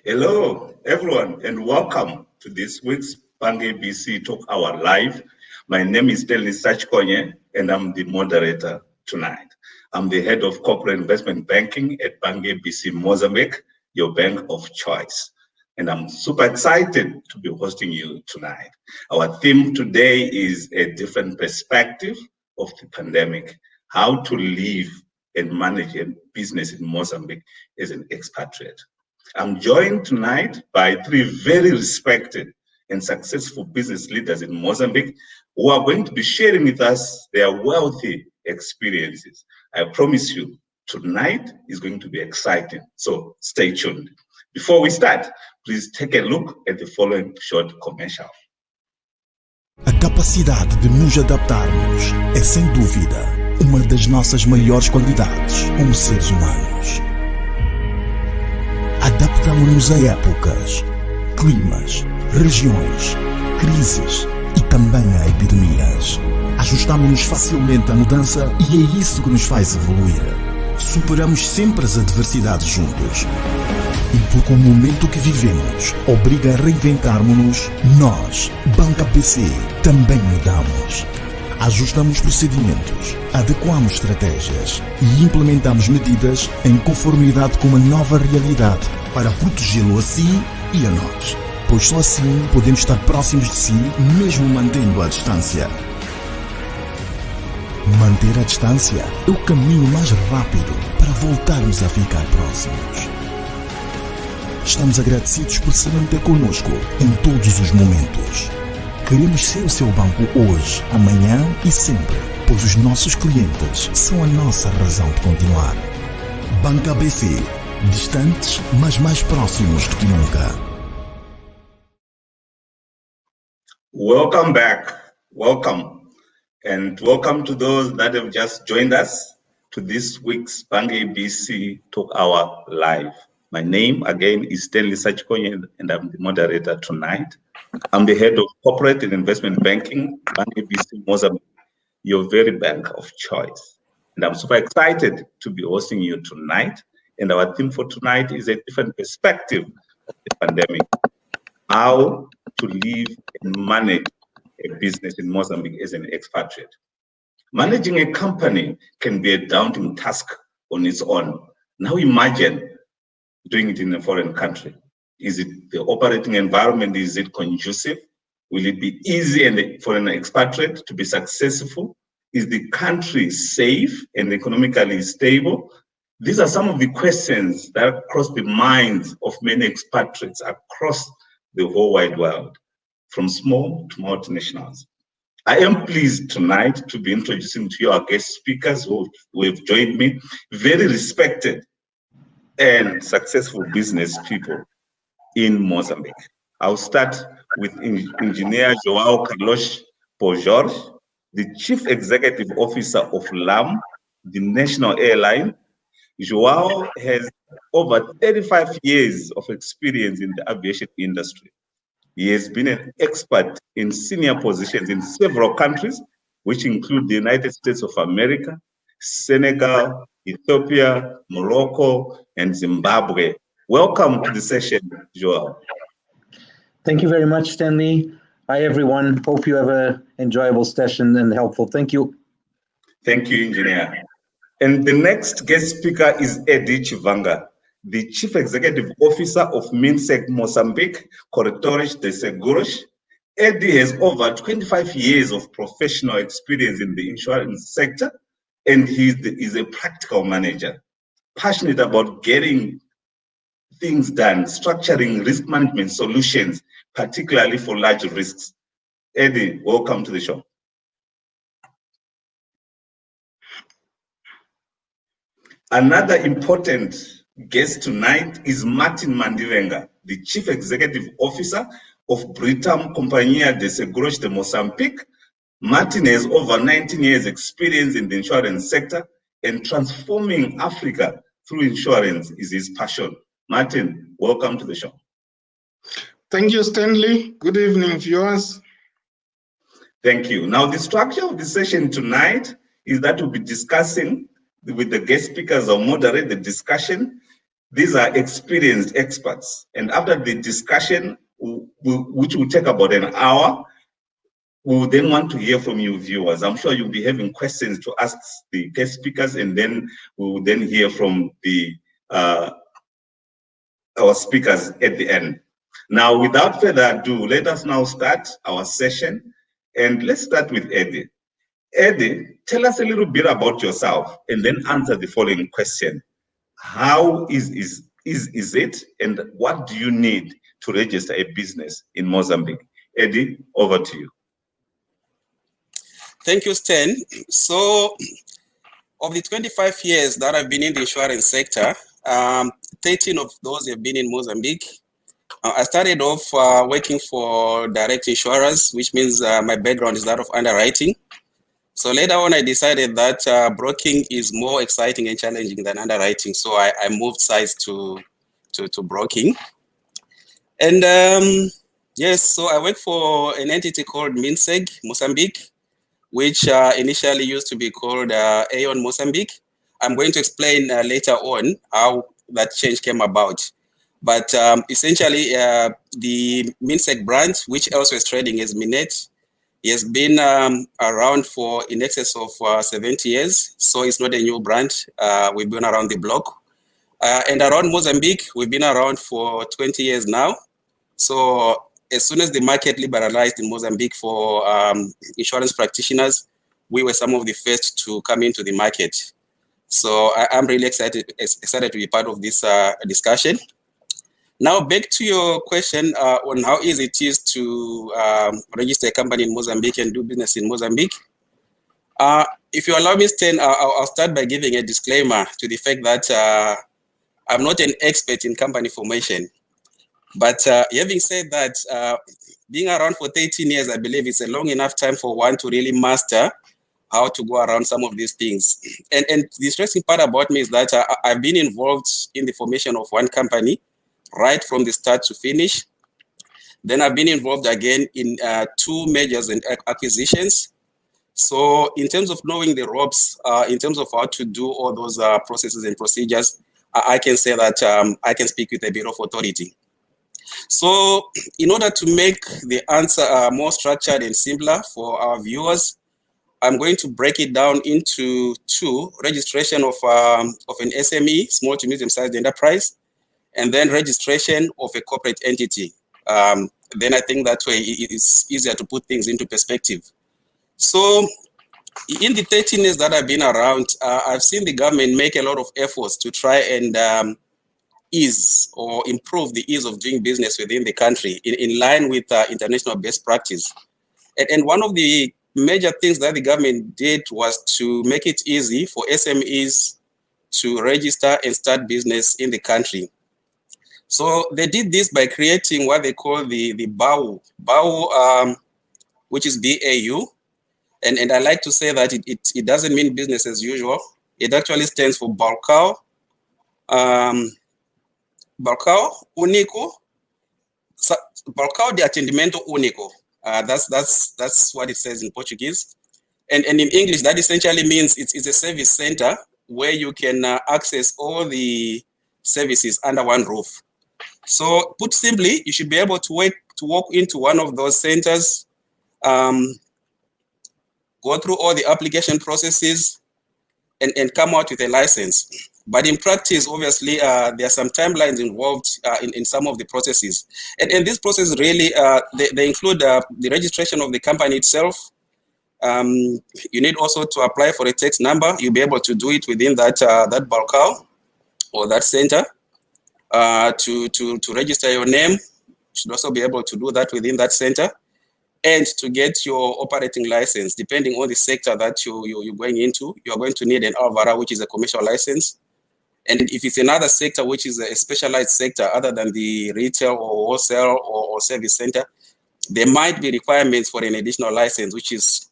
Hello, everyone, and welcome to this week's BancABC TalkHour Live. My name is Stanley Sachkonye, and I'm the moderator tonight. I'm the head of corporate investment banking at BancABC Moçambique, your bank of choice. And I'm super excited to be hosting you tonight. Our theme today is a different perspective of the pandemic, how to live and manage a business in Mozambique as an expatriate. I'm joined tonight by three very respected and successful business leaders in Mozambique who are going to be sharing with us their wealthy experiences. I promise you, tonight is going to be exciting, so stay tuned. Before we start, please take a look at the following short commercial. A capacidade de nos adaptarmos é, sem dúvida, uma das nossas maiores qualidades como seres humanos. Adaptamos-nos a épocas, climas, regiões, crises e também a epidemias. Ajustamos-nos facilmente à mudança e é isso que nos faz evoluir. Superamos sempre as adversidades juntos. E porque o momento que vivemos obriga a reinventarmos-nos, nós, BancABC, também mudamos. Ajustamos procedimentos, adequamos estratégias e implementamos medidas em conformidade com uma nova realidade para protegê-lo a si e a nós. Pois só assim podemos estar próximos de si, mesmo mantendo a distância. Manter a distância é o caminho mais rápido para voltarmos a ficar próximos. Estamos agradecidos por se manter connosco em todos os momentos. Queremos ser o seu banco hoje, amanhã e sempre, pois os nossos clientes são a nossa razão de continuar. BancABC, distantes, mas mais próximos do que nunca. Welcome back. Welcome. And welcome to those that have just joined us to this week's BancABC TalkHour Live. My name, again, is Stanley Sachkonye, and I'm the moderator tonight. I'm the head of corporate and investment banking, BancABC Moçambique, your very bank of choice. And I'm super excited to be hosting you tonight. And our theme for tonight is a different perspective of the pandemic, how to live and manage a business in Mozambique as an expatriate. Managing a company can be a daunting task on its own. Now imagine doing it in a foreign country. Is it the operating environment? Is it conducive? Will it be easy for an expatriate to be successful? Is the country safe and economically stable? These are some of the questions that cross the minds of many expatriates across the whole wide world, from small to multinationals. I am pleased tonight to be introducing to you our guest speakers who have joined me, very respected and successful business people in Mozambique. I'll start with Engineer João Carlos Pojorge, the Chief Executive Officer of LAM, the national airline. João has over 35 years of experience in the aviation industry. He has been an expert in senior positions in several countries, which include the United States of America, Senegal, Ethiopia, Morocco, and Zimbabwe. Welcome to the session, João. Thank you very much, Stanley. Hi, everyone. Hope you have an enjoyable session and helpful. Thank you. Thank you, Engineer. And the next guest speaker is Eddie Chivanga, the Chief Executive Officer of MINSEC Moçambique, Gestores de Seguros. Eddie has over 25 years of professional experience in the insurance sector, and he is a practical manager, passionate about getting things done, structuring risk management solutions, particularly for large risks. Eddie, welcome to the show. Another important guest tonight is Martin Mandivenga, the Chief Executive Officer of Britam Companhia de Seguros de Moçambique. Martin has over 19 years experience in the insurance sector, and transforming Africa through insurance is his passion. Martin, welcome to the show. Thank you, Stanley. Good evening, viewers. Thank you. Now, the structure of the session tonight is that we'll be discussing with the guest speakers or moderate the discussion. These are experienced experts. And after the discussion, which will take about an hour, we will then want to hear from you viewers. I'm sure you'll be having questions to ask the guest speakers, and then we will then hear from our speakers at the end. Now, without further ado, let us now start our session. And let's start with Eddie. Eddie, tell us a little bit about yourself and then answer the following question. How is it, and what do you need to register a business in Mozambique? Eddie, over to you. Thank you, Stan. So, of the 25 years that I've been in the insurance sector, 13 of those have been in Mozambique. I started off working for direct insurers, which means my background is that of underwriting. So later on, I decided that broking is more exciting and challenging than underwriting. So I moved sides to broking. And yes, so I work for an entity called MINSEG, Moçambique, which initially used to be called Aon Mozambique. I'm going to explain later on how that change came about. But essentially, the MINSEG brand, which also is trading as Minet, has been around for in excess of 70 years. So it's not a new brand. We've been around the block. And around Mozambique, we've been around for 20 years now. So as soon as the market liberalized in Mozambique for insurance practitioners, we were some of the first to come into the market. So I'm really excited to be part of this discussion. Now, back to your question on how easy it is to register a company in Mozambique and do business in Mozambique. If you allow me, Stan, I'll start by giving a disclaimer to the fact that I'm not an expert in company formation. But having said that, being around for 13 years, I believe it's a long enough time for one to really master how to go around some of these things. And the interesting part about me is that I've been involved in the formation of one company right from the start to finish. Then I've been involved again in 2 mergers and acquisitions. So in terms of knowing the ropes, in terms of how to do all those processes and procedures, I can say that I can speak with a bit of authority. So in order to make the answer more structured and simpler for our viewers, I'm going to break it down into 2: registration of an SME, small to medium-sized enterprise, and then registration of a corporate entity. Then I think that way it's easier to put things into perspective. So in the 13 years that I've been around, I've seen the government make a lot of efforts to try and ease or improve the ease of doing business within the country in line with international best practice. And one of the major things that the government did was to make it easy for SMEs to register and start business in the country. So they did this by creating what they call the BAU, which is BAU. And I like to say that it doesn't mean business as usual. It actually stands for Balcão Único, Balcão de Atendimento Único. That's what it says in Portuguese. And in English, that essentially means it's a service center where you can access all the services under one roof. So put simply, you should be able to walk into one of those centers, go through all the application processes, and come out with a license. But in practice, obviously, there are some timelines involved in some of the processes. And these processes really, they include the registration of the company itself. You need also to apply for a tax number. You'll be able to do it within that Balcão or that center. To register your name, you should also be able to do that within that center. And to get your operating license, depending on the sector that you're going into, you're going to need an Alvara, which is a commercial license. And if it's another sector, which is a specialized sector other than the retail or wholesale or service center, there might be requirements for an additional license, which is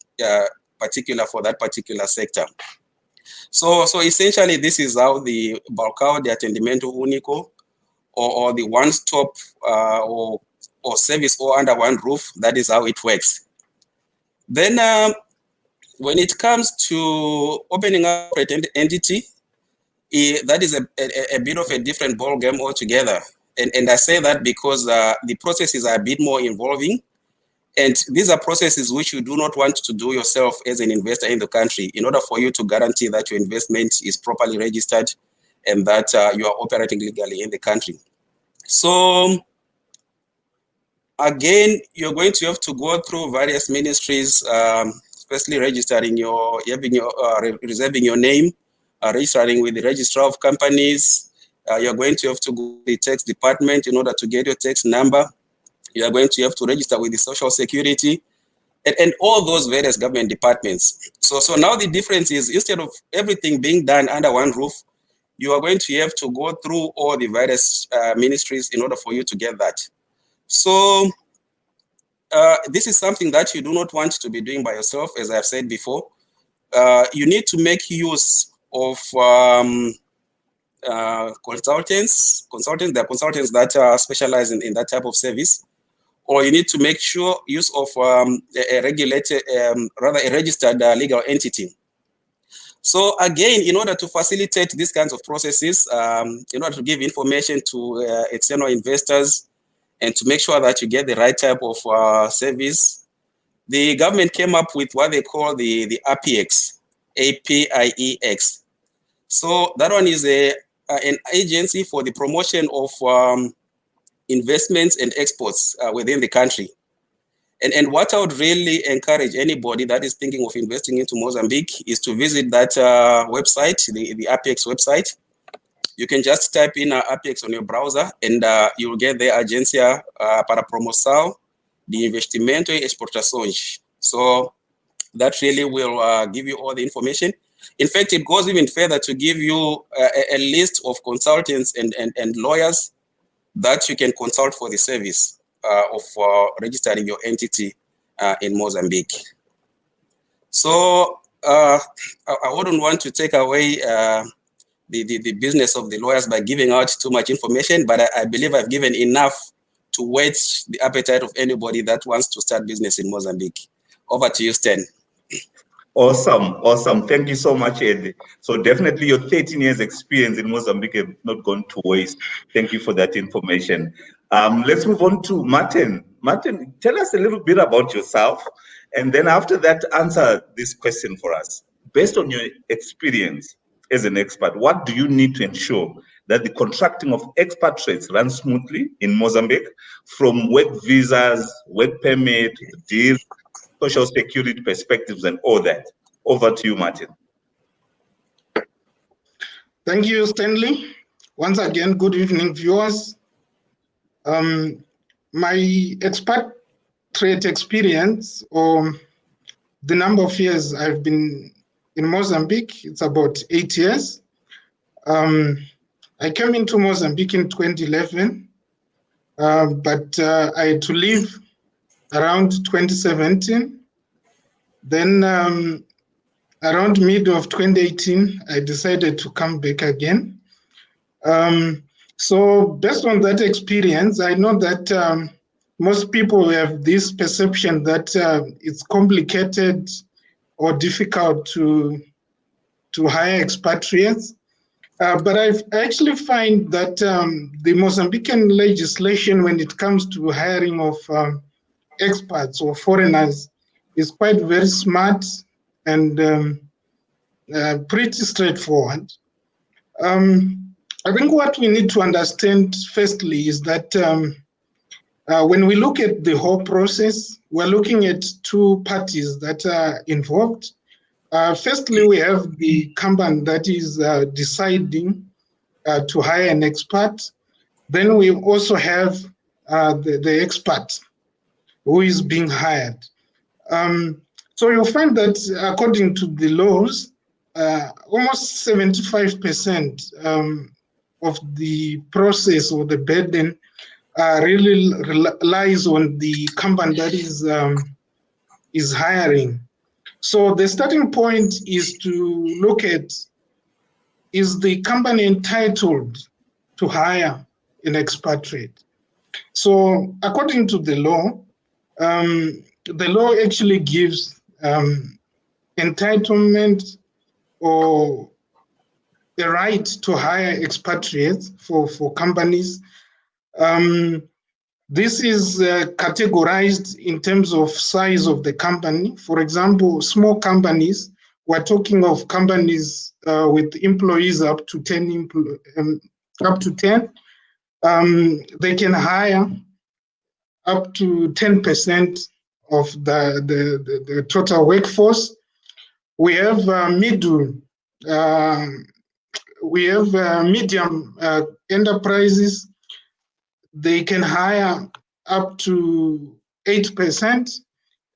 particular for that particular sector. So essentially, this is how the Balcão de Atendimento Único, or the one-stop or service all under one roof, that is how it works. Then when it comes to opening up an entity, that is a bit of a different ball game altogether. And I say that because the processes are a bit more involving. And these are processes which you do not want to do yourself as an investor in the country in order for you to guarantee that your investment is properly registered and that you are operating legally in the country. So again, you're going to have to go through various ministries, firstly registering reserving your name, registering with the registrar of companies. You're going to have to go to the tax department in order to get your tax number. You are going to have to register with the Social Security and all those various government departments. So now the difference is, instead of everything being done under one roof, you are going to have to go through all the various ministries in order for you to get that. So this is something that you do not want to be doing by yourself, as I've said before. You need to make use of consultants. There are consultants that specialize in that type of service. Or you need to make use of a regulated, rather a registered legal entity. So again, in order to facilitate these kinds of processes, in order to give information to external investors and to make sure that you get the right type of service, the government came up with what they call the APIEX, APIEX. So that one is an agency for the promotion of investments and exports within the country. And what I would really encourage anybody that is thinking of investing into Mozambique is to visit that website, the APIEX website. You can just type in APIEX on your browser and you will get the Agência para Promoção de Investimento e Exportações. So that really will give you all the information. In fact, it goes even further to give you a list of consultants and lawyers that you can consult for the service of registering your entity in Mozambique. So I wouldn't want to take away the business of the lawyers by giving out too much information, but I believe I've given enough to whet the appetite of anybody that wants to start business in Mozambique. Over to you, Stan. Awesome. Thank you so much, Ed. So definitely your 13 years experience in Mozambique have not gone to waste. Thank you for that information. Let's move on to Martin. Martin, tell us a little bit about yourself. And then after that, answer this question for us. Based on your experience as an expat, what do you need to ensure that the contracting of expatriates runs smoothly in Mozambique, from work visas, work permit, dirá, social security perspectives, and all that? Over to you, Martin. Thank you, Stanley. Once again, good evening, viewers. My expatriate experience, or the number of years I've been in Mozambique, it's about 8 years. I came into Mozambique in 2011, but I had to leave around 2017. Then around mid of 2018, I decided to come back again. So based on that experience, I know that most people have this perception that it's complicated or difficult to hire expatriates. But I actually find that the Mozambican legislation, when it comes to hiring of expats or foreigners, is quite very smart and pretty straightforward. I think what we need to understand firstly is that when we look at the whole process, we're looking at two parties that are involved. Firstly, we have the company that is deciding to hire an expat. Then we also have the expat who is being hired. So you'll find that according to the laws, almost 75% of the process or the burden really lies on the company that is hiring. So the starting point is to look at, is the company entitled to hire an expatriate? So according to the law actually gives entitlement or a right to hire expatriates for companies. This is categorized in terms of size of the company. For example, small companies, we're talking of companies with employees up to 10, they can hire up to 10% of the total workforce. We have medium enterprises. They can hire up to 8%.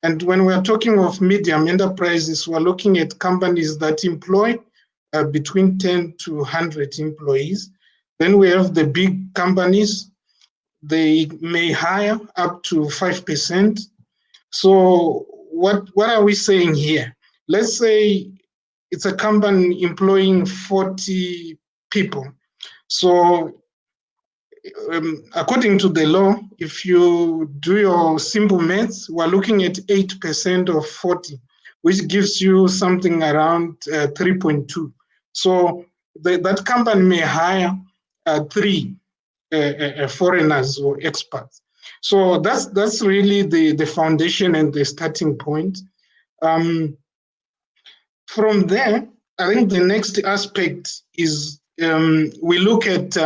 And when we're talking of medium enterprises, we're looking at companies that employ between 10 to 100 employees. Then we have the big companies. They may hire up to 5%. So what are we saying here? Let's say it's a company employing 40 people. So according to the law, if you do your simple maths, we're looking at 8% of 40, which gives you something around 3.2. So that company may hire 3 foreigners or expats. So that's really the foundation and the starting point. From there, I think the next aspect is we look at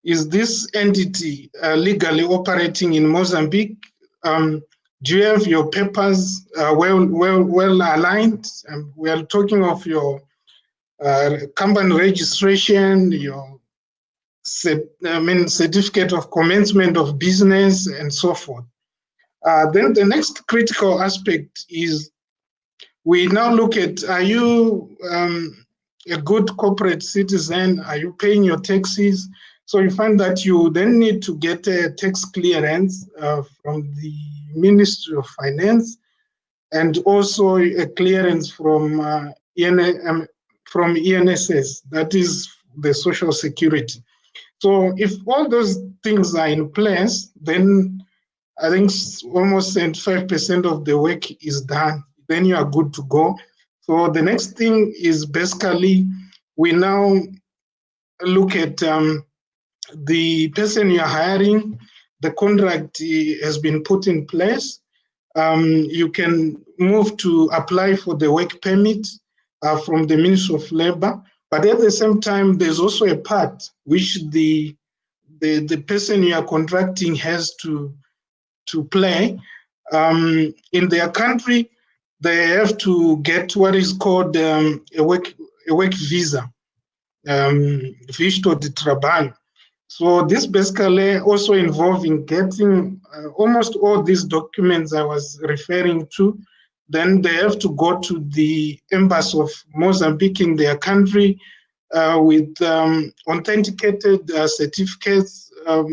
is this entity legally operating in Mozambique? Do you have your papers well aligned? We are talking of your company registration, your certificate of commencement of business, and so forth. Then the next critical aspect is we now look at, are you a good corporate citizen? Are you paying your taxes? So you find that you then need to get a tax clearance from the Ministry of Finance, and also a clearance from ENSS, that is the Social Security. So if all those things are in place, then I think almost 75% of the work is done. Then you are good to go. So the next thing is basically we now look at the person you are hiring. The contract has been put in place. You can move to apply for the work permit from the Ministry of Labor. But at the same time, there's also a part which the person you are contracting has to play. In their country, they have to get what is called a work visa, visto de trabalho. So this basically also involving getting almost all these documents I was referring to. Then they have to go to the embassy of Mozambique in their country with authenticated certificates of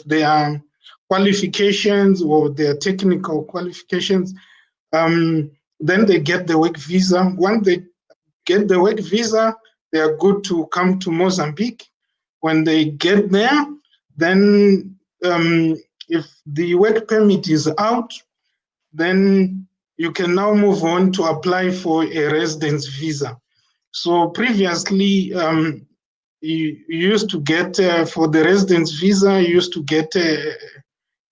their qualifications or their technical qualifications. Then they get the work visa. Once they get the work visa, they are good to come to Mozambique. When they get there, then if the work permit is out, then you can now move on to apply for a residence visa. So previously, you used to get, for the residence visa, you used to get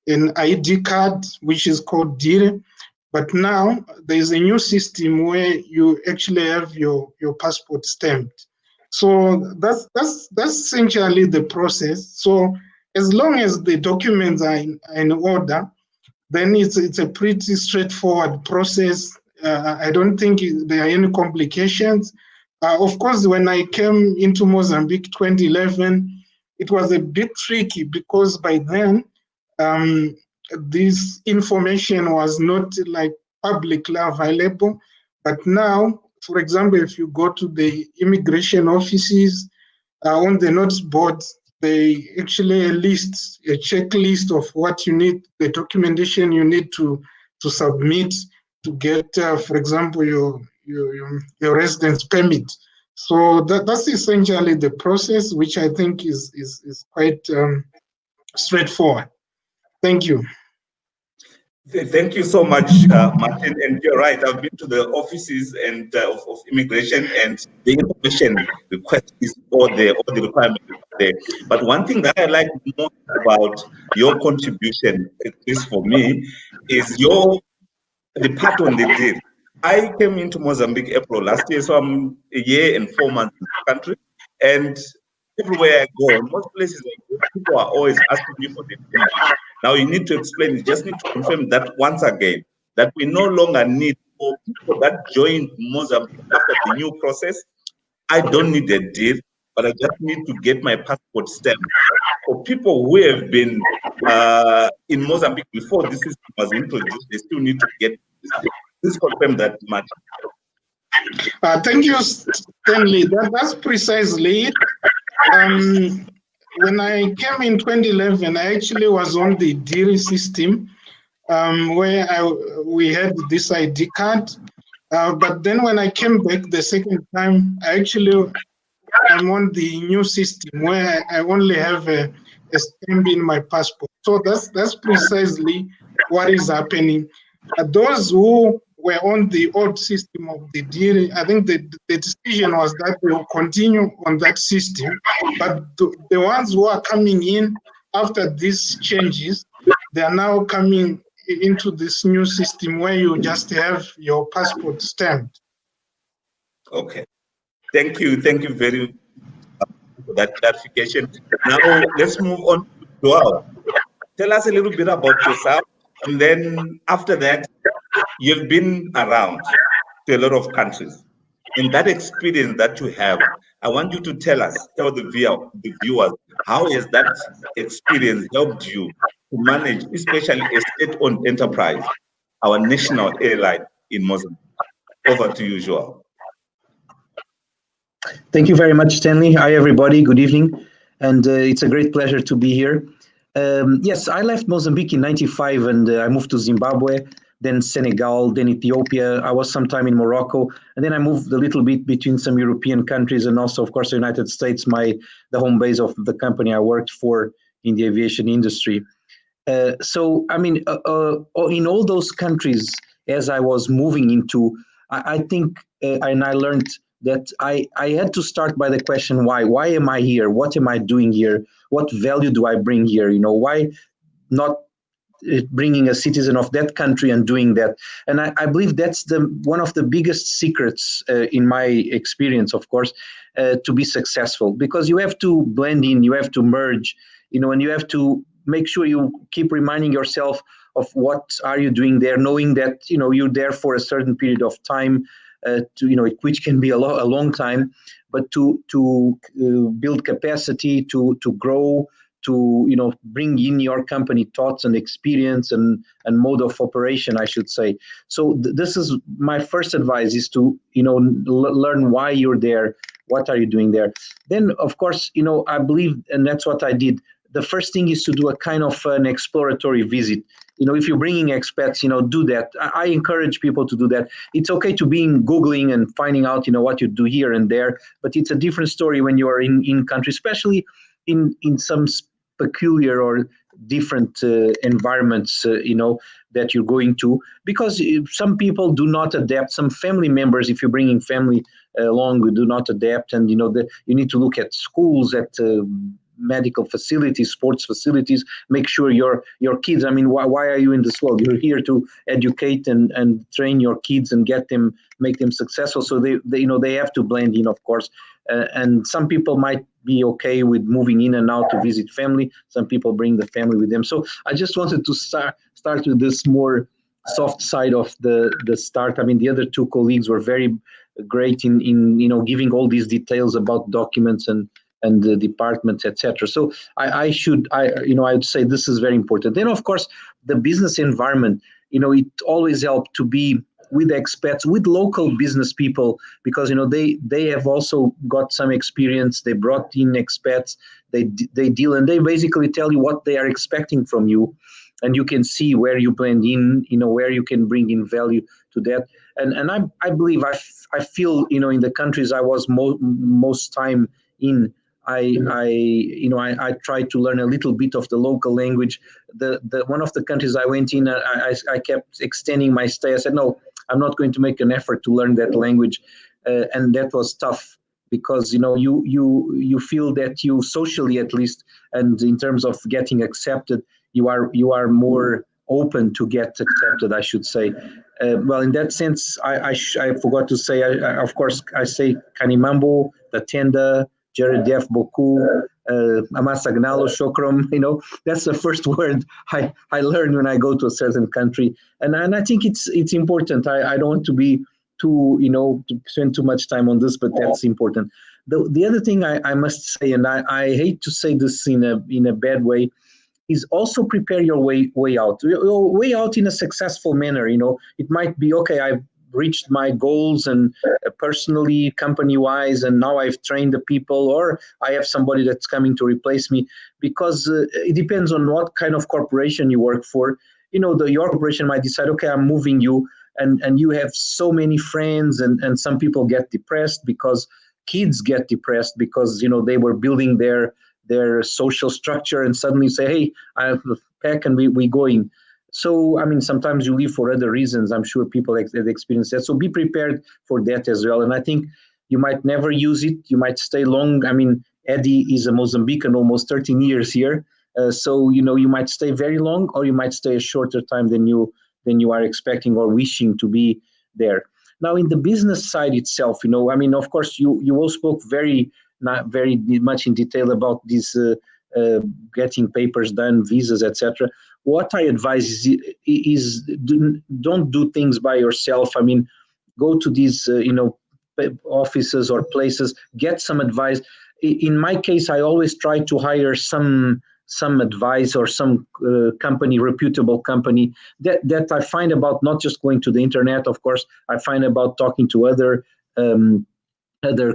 an ID card, which is called dirá. But now there's a new system where you actually have your passport stamped. So that's essentially the process. So as long as the documents are in order, then it's a pretty straightforward process. I don't think there are any complications. Of course, when I came into Mozambique 2011, it was a bit tricky because by then this information was not like publicly available. But now, for example, if you go to the immigration offices on the notice boards, they actually list a checklist of what you need, the documentation you need to submit to get, for example, your residence permit. So that's essentially the process, which I think is quite straightforward. Thank you. Thank you so much, Martin. And you're right. I've been to the offices and of immigration, and the information request is all there, all the requirements are there. But one thing that I like most about your contribution, at least for me, is the part on the deal. I came into Mozambique April last year, so I'm a year and 4 months in the country, and everywhere I go, most places I go, people are always asking me for the deal. Now you need to explain, you just need to confirm that once again, that we no longer need, for people that joined Mozambique after the new process, I don't need a deal, but I just need to get my passport stamped. For people who have been in Mozambique before this system was introduced, they still need to get this. Please confirm that much. Thank you, Stanley. That's precisely it. When I came in 2011, I actually was on the Gerir system, where we had this ID card. But then when I came back the second time, I'm on the new system where I only have a stamp in my passport. So that's precisely what is happening. Those who were on the old system of the deal, I think the decision was that they will continue on that system. But the ones who are coming in after these changes, they are now coming into this new system where you just have your passport stamped. Okay. Thank you very much for that clarification. Now let's move on to Joao. Tell us a little bit about yourself, and then after that, you've been around to a lot of countries. In that experience that you have, I want you to tell the viewers, how has that experience helped you to manage, especially a state-owned enterprise, our national airline in Mozambique? Over to you, Joao. Thank you very much, Stanley. Hi, everybody. Good evening. And it's a great pleasure to be here. Yes, I left Mozambique in 95 and I moved to Zimbabwe, then Senegal, then Ethiopia. I was sometime in Morocco, and then I moved a little bit between some European countries and also, of course, the United States, the home base of the company I worked for in the aviation industry. So, I mean, in all those countries, as I was moving into, I think, and I learned that I had to start by the question, why? Why am I here? What am I doing here? What value do I bring here? You know, why not bringing a citizen of that country and doing that? And I believe that's one of the biggest secrets in my experience, of course, to be successful, because you have to blend in, you have to merge, you know, and you have to make sure you keep reminding yourself of what are you doing there, knowing that, you know, you're there for a certain period of time, which can be a long time, but to build capacity, to grow, to, you know, bring in your company thoughts and experience and mode of operation, I should say. So this is my first advice, is to, you know, learn why you're there, what are you doing there. Then, of course, you know, I believe, and that's what I did, the first thing is to do a kind of an exploratory visit. You know, if you're bringing expats, you know, do that. I encourage people to do that. It's okay to be Googling and finding out, you know, what you do here and there, but it's a different story when you are in country, especially in some peculiar or different environments, you know, that you're going to, because some people do not adapt. Some family members, if you're bringing family along, do not adapt, and, you know, you need to look at schools, at medical facilities, sports facilities, make sure your kids, I mean, why are you in this world? You're here to educate and train your kids and make them successful. So they you know, they have to blend in, of course. And some people might be okay with moving in and out to visit family. Some people bring the family with them. So I just wanted to start with this more soft side of the start. I mean, the other two colleagues were very great in you know, giving all these details about documents and the departments, etc. So I would say this is very important. Then, of course, the business environment, you know, it always helps to be with expats, with local business people, because, you know, they have also got some experience. They brought in expats, they deal, and they basically tell you what they are expecting from you, and you can see where you blend in, you know, where you can bring in value to that. And I believe, I feel, you know, in the countries I was most time in, I tried to learn a little bit of the local language. The one of the countries I went in, I kept extending my stay. I said, no, I'm not going to make an effort to learn that language, and that was tough because you feel that you socially, at least, and in terms of getting accepted, you are more open to get accepted, I should say. Well, in that sense, I forgot to say, of course, I say Kanimambo, Tatenda, Gerir Def Boku, Amasagnalo, Shokrom, that's the first word I learn when I go to a certain country. And I think it's important. I don't want to be to spend too much time on this, but that's important. The other thing I must say, and I hate to say this in a bad way, is also prepare your way out. Your way out in a successful manner. It might be, okay, I've reached my goals and personally, company-wise, and now I've trained the people, or I have somebody that's coming to replace me, because it depends on what kind of corporation you work for. Your corporation might decide, okay, I'm moving you, and you have so many friends, and some people get depressed because kids get depressed because they were building their social structure and suddenly say, hey, I have a pack and we going. So, sometimes you leave for other reasons. I'm sure people have experienced that. So be prepared for that as well. And I think you might never use it. You might stay long. Eddie is a Mozambican, almost 13 years here. So, you might stay very long, or you might stay a shorter time than you are expecting or wishing to be there. Now, in the business side itself, of course, you all spoke not very much in detail about this getting papers done, visas, etc. What I advise is don't do things by yourself. Go to these offices or places, get some advice. In my case, I always try to hire some advice or some reputable company that I find about, not just going to the internet, of course. I find about talking to other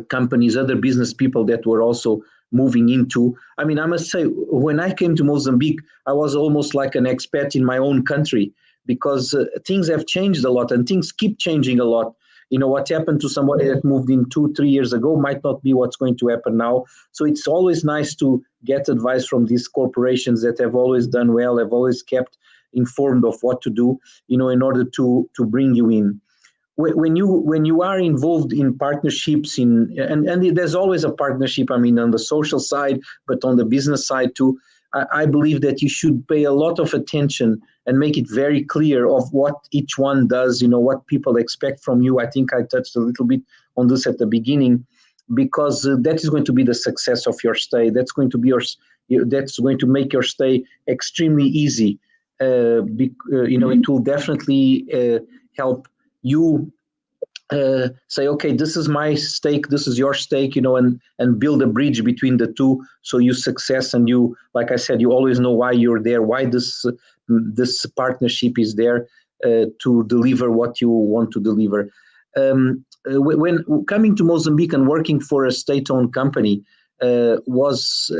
companies, other business people that were also moving into. I must say, when I came to Mozambique, I was almost like an expat in my own country, because things have changed a lot and things keep changing a lot. What happened to somebody that moved in 2-3 years ago might not be what's going to happen now. So it's always nice to get advice from these corporations that have always done well, have always kept informed of what to do, in order to bring you in. When you are involved in partnerships, and there's always a partnership, on the social side, but on the business side too, I believe that you should pay a lot of attention and make it very clear of what each one does, what people expect from you. I think I touched a little bit on this at the beginning, because that is going to be the success of your stay. That's going to be that's going to make your stay extremely easy. It will definitely help you say, okay, this is my stake, this is your stake, and build a bridge between the two, so you success, and you, like I said, you always know why you're there, why this partnership is there to deliver what you want to deliver. When coming to Mozambique and working for a state-owned company was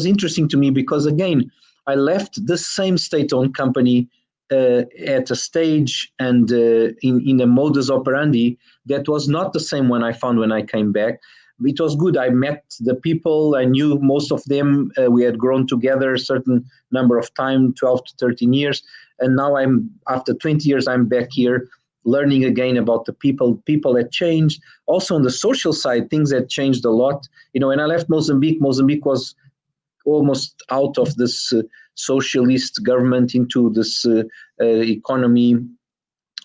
interesting to me, because again, I left this same state-owned company at a stage and in a modus operandi that was not the same one I found when I came back. It was good. I met the people. I knew most of them. We had grown together a certain number of time, 12 to 13 years. And now after 20 years, I'm back here learning again about the people. People had changed. Also on the social side, things had changed a lot. When I left Mozambique was almost out of this socialist government into this economy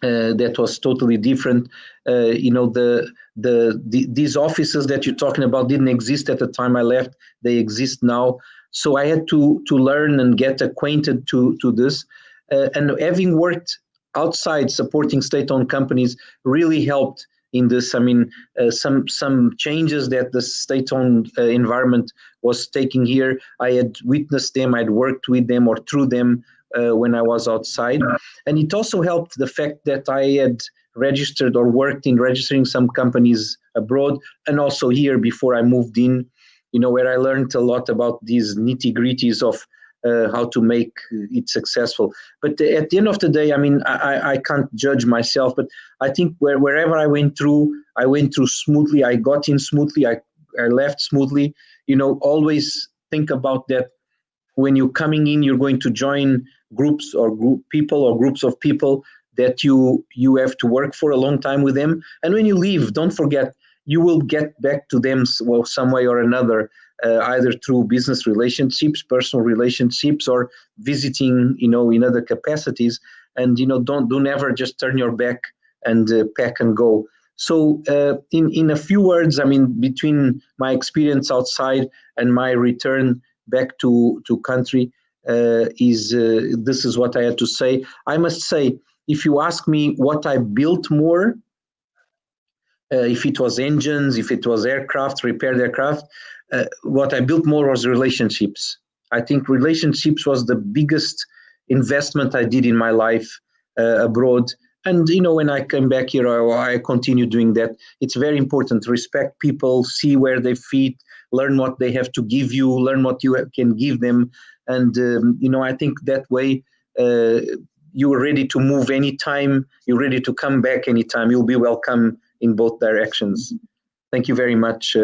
that was totally different. These offices that you're talking about didn't exist at the time I left. They exist now. So I had to learn and get acquainted to this. And having worked outside supporting state-owned companies really helped in this. Some changes that the state-owned environment was taking here, I had witnessed them, I'd worked with them or through them when I was outside. And it also helped the fact that I had registered or worked in registering some companies abroad and also here before I moved in, where I learned a lot about these nitty-gritties of how to make it successful. But at the end of the day, I can't judge myself, but I think wherever I went through smoothly. I got in smoothly. I left smoothly. Always think about that. When you're coming in, you're going to join groups or people or groups of people that you have to work for a long time with them. And when you leave, don't forget, you will get back to them some way or another, either through business relationships, personal relationships, or visiting, in other capacities. And, don't ever just turn your back and pack and go. So in a few words, between my experience outside and my return back to country, this is what I had to say. I must say, if you ask me what I built more, if it was engines, if it was aircraft, repaired aircraft, what I built more was relationships. I think relationships was the biggest investment I did in my life abroad. And, when I came back here, I continue doing that. It's very important to respect people, see where they fit, learn what they have to give you, learn what you can give them. And, I think that way you're ready to move anytime, you're ready to come back anytime. You'll be welcome in both directions. Thank you very much,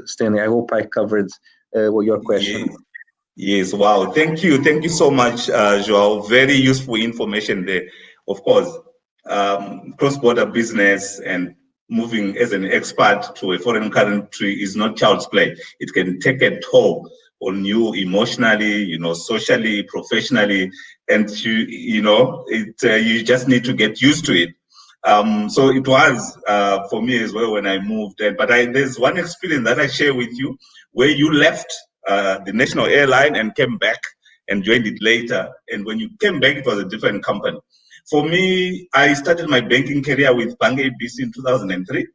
Stanley. I hope I covered your question. Yes, wow. Thank you so much, Joao. Very useful information there. Of course, cross-border business and moving as an expat to a foreign country is not child's play. It can take a toll on you emotionally, socially, professionally, and you just need to get used to it. So it was for me as well when I moved. But there's one experience that I share with you where you left the national airline and came back and joined it later. And when you came back, it was a different company. For me, I started my banking career with BancABC in 2003.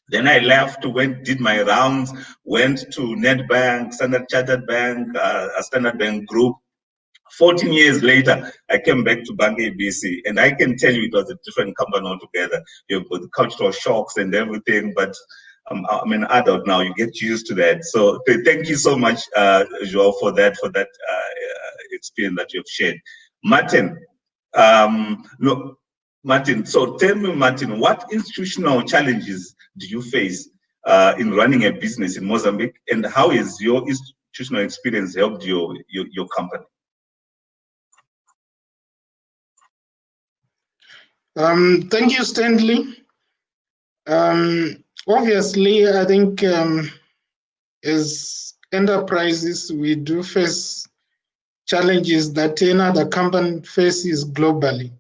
Then I left, did my rounds, went to Nedbank, Standard Chartered Bank, a Standard Bank Group. 14 years later, I came back to BancABC, and I can tell you it was a different company altogether. You've got the cultural shocks and everything, but I'm an adult now. You get used to that. So thank you so much, Joao, for that experience that you've shared. Martin, Martin. So tell me, Martin, what institutional challenges do you face in running a business in Mozambique, and how has your institutional experience helped your company? Thank you, Stanley. Obviously, I think as enterprises, we do face challenges that another company faces globally.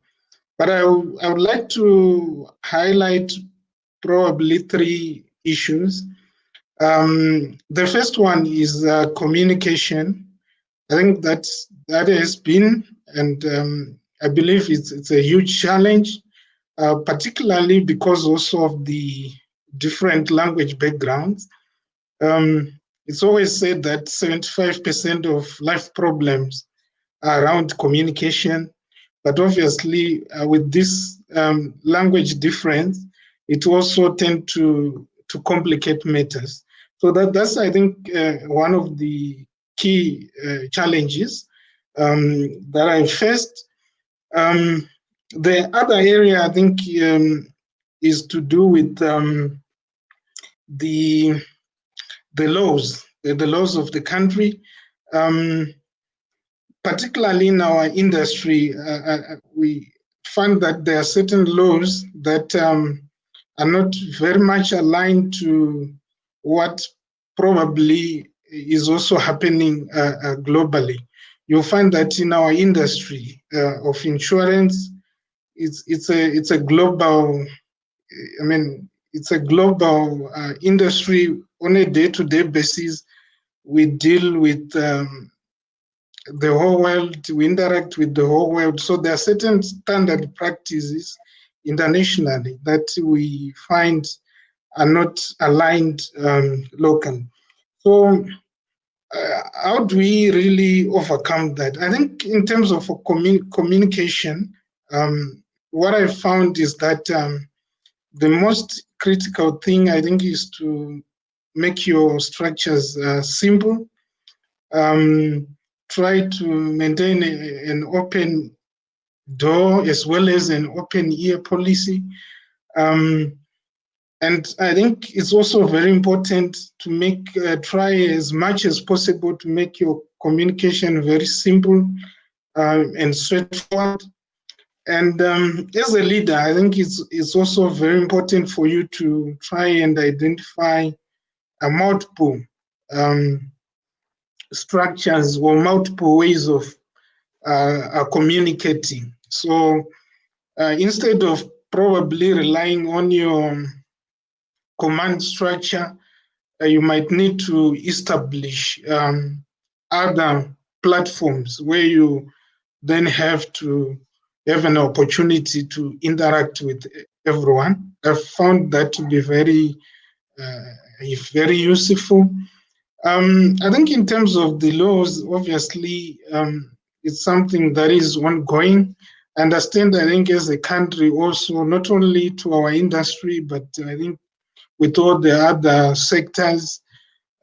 But I would like to highlight probably three issues. The first one is communication. I think that has been, and I believe it's a huge challenge, particularly because also of the different language backgrounds. It's always said that 75% of life problems are around communication, but obviously with this language difference, it also tends to complicate matters. So that's I think one of the key challenges that I faced. The other area I think is to do with the laws of the country, particularly in our industry. We find that there are certain laws that are not very much aligned to what probably is also happening globally. You'll find that in our industry of insurance, it's a global. I mean, it's a global industry. On a day-to-day basis, we deal with the whole world. We interact with the whole world. So there are certain standard practices internationally that we find are not aligned locally. So how do we really overcome that? I think in terms of communication, what I found is that the most critical thing, I think, is to make your structures simple. Try to maintain an open door as well as an open ear policy. And I think it's also very important to try as much as possible to make your communication very simple and straightforward. And as a leader, I think it's also very important for you to try and identify multiple structures or multiple ways of communicating. So instead of probably relying on your command structure, you might need to establish other platforms where you then have to have an opportunity to interact with everyone. I've found that to be very useful. I think in terms of the laws, obviously, it's something that is ongoing. I understand, I think, as a country also, not only to our industry, but I think with all the other sectors,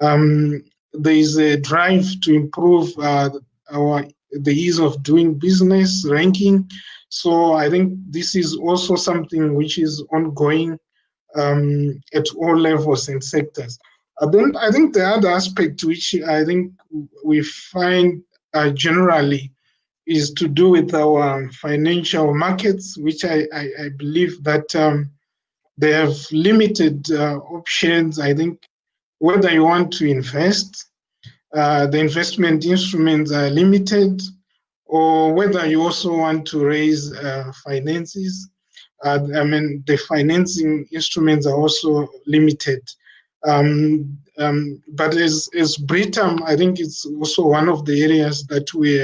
there is a drive to improve the ease of doing business ranking. So I think this is also something which is ongoing at all levels and sectors. Then I think the other aspect which I think we find generally is to do with our financial markets, which I believe that they have limited options. I think whether you want to invest, the investment instruments are limited, or whether you also want to raise finances. The financing instruments are also limited. But as Britam, I think it's also one of the areas that we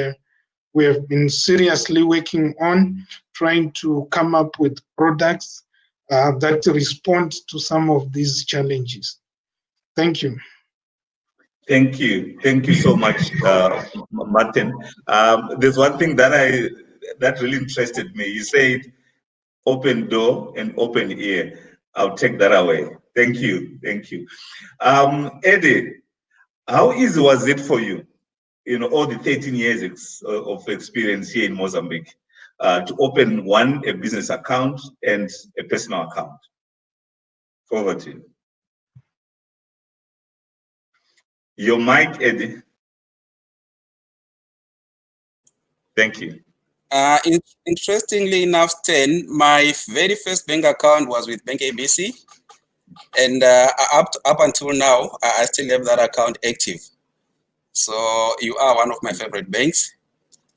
have been seriously working on, trying to come up with products that respond to some of these challenges. Thank you. Thank you. Thank you so much, Martin. There's one thing that really interested me. You said open door and open ear. I'll take that away. Thank you. Thank you. Eddie, how easy was it for you, all the 13 years of experience here in Mozambique, to open a business account and a personal account? Over to you. Your mic, Eddie. Thank you. Interestingly enough, Stan, my very first bank account was with BancABC, and up until now, I still have that account active. So you are one of my favorite banks.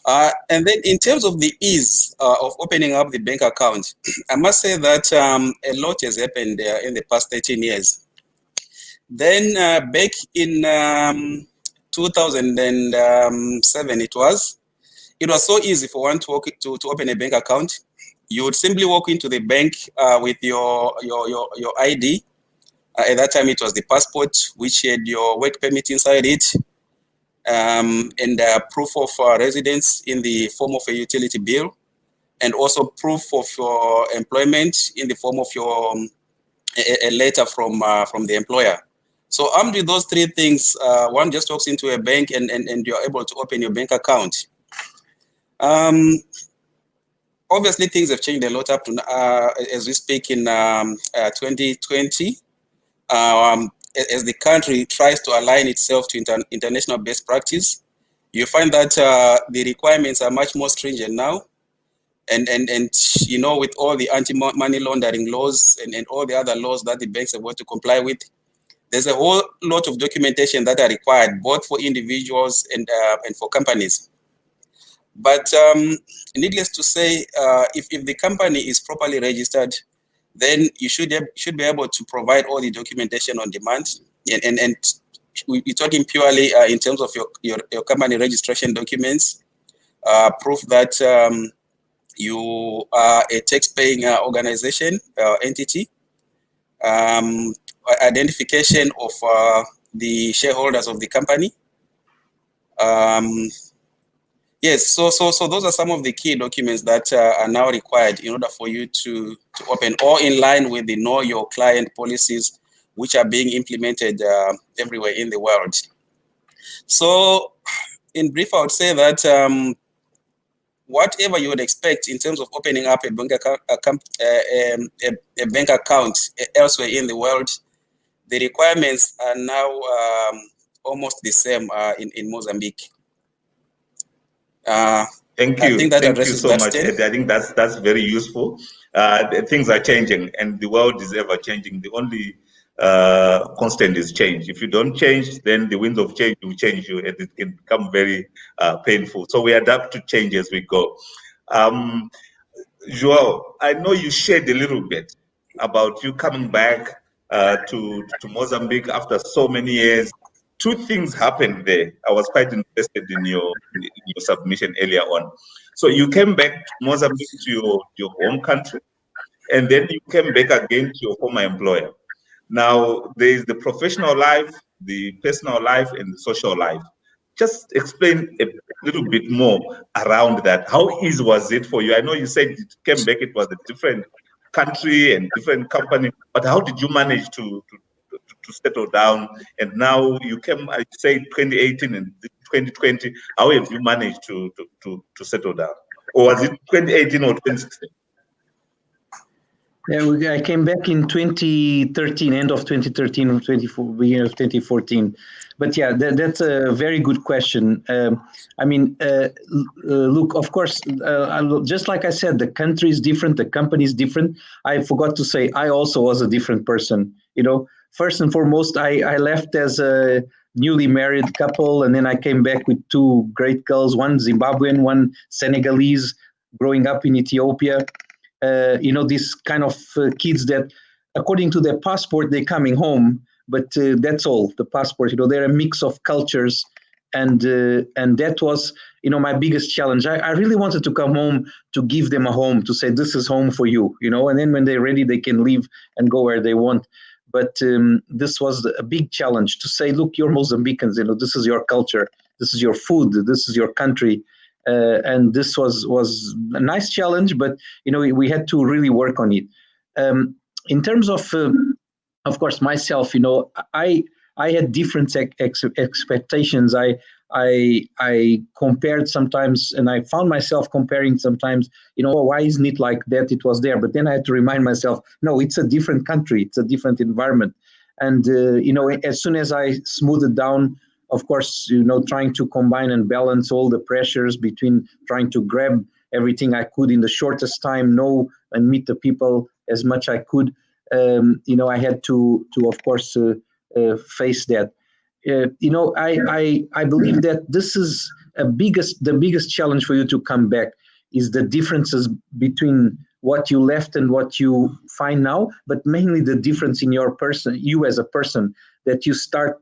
And then in terms of the ease of opening up the bank account, I must say that a lot has happened in the past 13 years. Then back in 2007, it was so easy for one to open a bank account. You would simply walk into the bank with your ID. At that time, it was the passport, which had your work permit inside it, and proof of residence in the form of a utility bill, and also proof of your employment in the form of a letter from the employer. So armed with those three things, one just walks into a bank and you're able to open your bank account. Obviously, things have changed a lot up to as we speak in 2020. As the country tries to align itself to international best practice, you find that the requirements are much more stringent now. And with all the anti-money laundering laws and all the other laws that the banks have got to comply with, there's a whole lot of documentation that are required, both for individuals and for companies. But needless to say, if the company is properly registered, then you should be able to provide all the documentation on demand. And we're talking purely in terms of your company registration documents, proof that you are a tax-paying organization, entity, identification of the shareholders of the company. Yes, so those are some of the key documents that are now required in order for you to open, or in line with the Know Your Client policies, which are being implemented everywhere in the world. So in brief, I would say that whatever you would expect in terms of opening up a bank account elsewhere in the world, the requirements are now almost the same in Mozambique. Thank you. I think that Thank you addresses so that, much, Sten. Eddie. I think that's very useful. Things are changing, and the world is ever changing. The only constant is change. If you don't change, then the winds of change will change you, and it can become very painful. So we adapt to change as we go. Joao, I know you shared a little bit about you coming back to Mozambique after so many years. Two things happened there. I was quite interested in your submission earlier on. So you came back to Mozambique, to your home country, and then you came back again to your former employer. Now, there is the professional life, the personal life, and the social life. Just explain a little bit more around that. How easy was it for you? I know you said you came back, it was a different country and different company, but how did you manage to settle down? And now you came, I say 2018 and 2020. How have you managed to settle down? Or was it 2018 or 2016? Yeah, I came back in 2013, end of 2013 or beginning of 2014. But yeah, that's a very good question. Look, of course, just like I said, the country is different, the company is different. I forgot to say, I also was a different person. First and foremost, I left as a newly married couple, and then I came back with two great girls, one Zimbabwean, one Senegalese, growing up in Ethiopia. These kind of kids that, according to their passport, they're coming home, but that's all, the passport. They're a mix of cultures, and that was, my biggest challenge. I really wanted to come home to give them a home, to say, this is home for you, and then when they're ready, they can leave and go where they want. But this was a big challenge to say, look, you're Mozambicans, this is your culture, this is your food, this is your country. And this was a nice challenge, but we had to really work on it. In terms of course, myself, I had different expectations. I compared sometimes, and I found myself comparing sometimes. Why isn't it like that? It was there, but then I had to remind myself, no, it's a different country, it's a different environment, and as soon as I smoothed it down. Of course, trying to combine and balance all the pressures between trying to grab everything I could in the shortest time, know and meet the people as much I could. I had to of course, face that. I believe that this is the biggest challenge for you to come back is the differences between what you left and what you find now, but mainly the difference in you as a person, that you start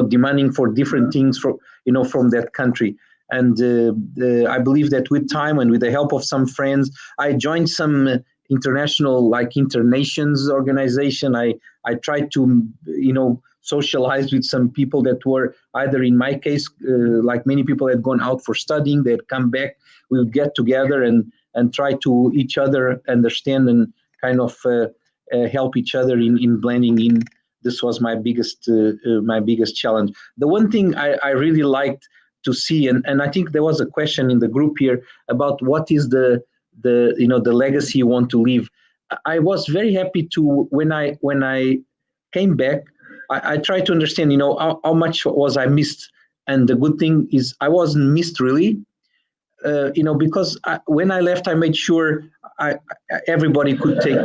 demanding for different things from that country. And I believe that with time and with the help of some friends, I joined some international, like Internations organization. I tried to, socialize with some people that were either, in my case, like many people had gone out for studying, they had come back. We would get together and try to each other understand and kind of help each other in blending in. This was my biggest challenge. The one thing I really liked to see, and I think there was a question in the group here about what is the legacy you want to leave. I was very happy to when I came back. I tried to understand, how much was I missed, and the good thing is I wasn't missed really. Because when I left, I made sure everybody could take,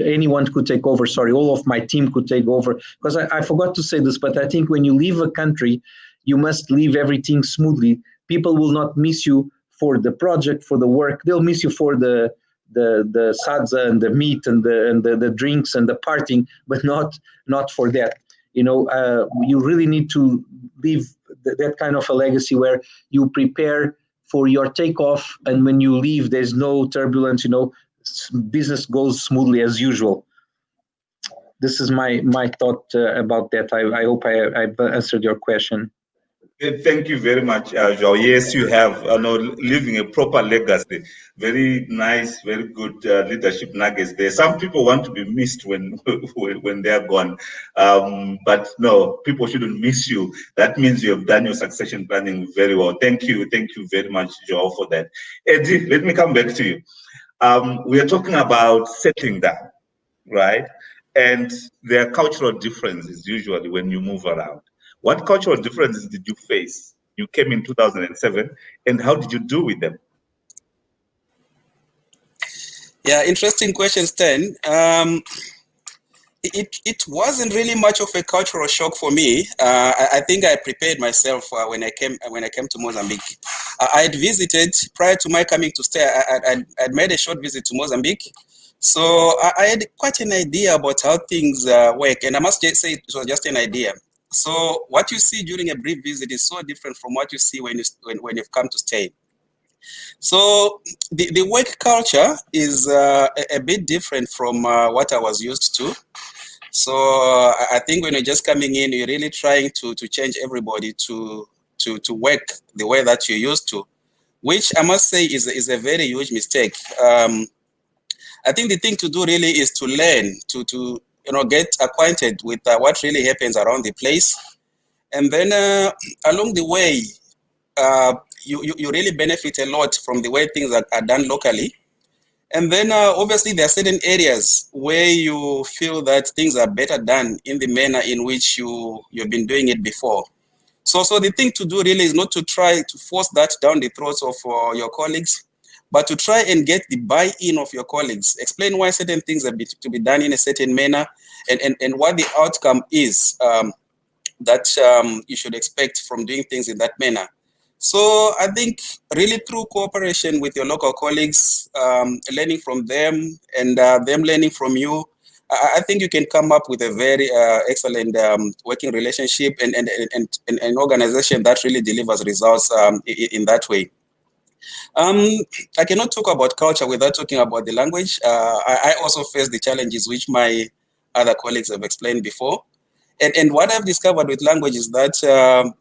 anyone could take over. Sorry, all of my team could take over. Because I forgot to say this, but I think when you leave a country, you must leave everything smoothly. People will not miss you for the project, for the work. They'll miss you for the sadza and the meat and the drinks and the partying, but not for that. You really need to leave that kind of a legacy where you prepare for your takeoff, and when you leave, there's no turbulence. Business goes smoothly as usual. This is my thought about that. I hope I answered your question. Thank you very much, Joao. Yes, you have leaving a proper legacy. Very nice, very good leadership nuggets there. Some people want to be missed when when they're gone, but no, people shouldn't miss you. That means you have done your succession planning very well. Thank you very much, Joao, for that. Eddie, let me come back to you. We are talking about settling down, right? And there are cultural differences usually when you move around. What cultural differences did you face? You came in 2007, and how did you do with them? Yeah, interesting question, Stan. It wasn't really much of a cultural shock for me. I think I prepared myself when I came to Mozambique. I had visited prior to my coming to stay. I'd made a short visit to Mozambique, so I had quite an idea about how things work. And I must just say it was just an idea. So what you see during a brief visit is so different from what you see when you've come to stay. So the work culture is a bit different from what I was used to. So I think when you're just coming in, you're really trying to change everybody to work the way that you're used to, which I must say is a very huge mistake. I think the thing to do really is to learn, to get acquainted with what really happens around the place, and then along the way, you really benefit a lot from the way things are done locally. And then obviously there are certain areas where you feel that things are better done in the manner in which you've been doing it before. So the thing to do really is not to try to force that down the throats of your colleagues, but to try and get the buy-in of your colleagues. Explain why certain things are to be done in a certain manner, and what the outcome is that you should expect from doing things in that manner. So I think really through cooperation with your local colleagues, learning from them and them learning from you, I think you can come up with a very excellent working relationship and an organization that really delivers results in that way. I cannot talk about culture without talking about the language. I also face the challenges which my other colleagues have explained before. And what I've discovered with language is that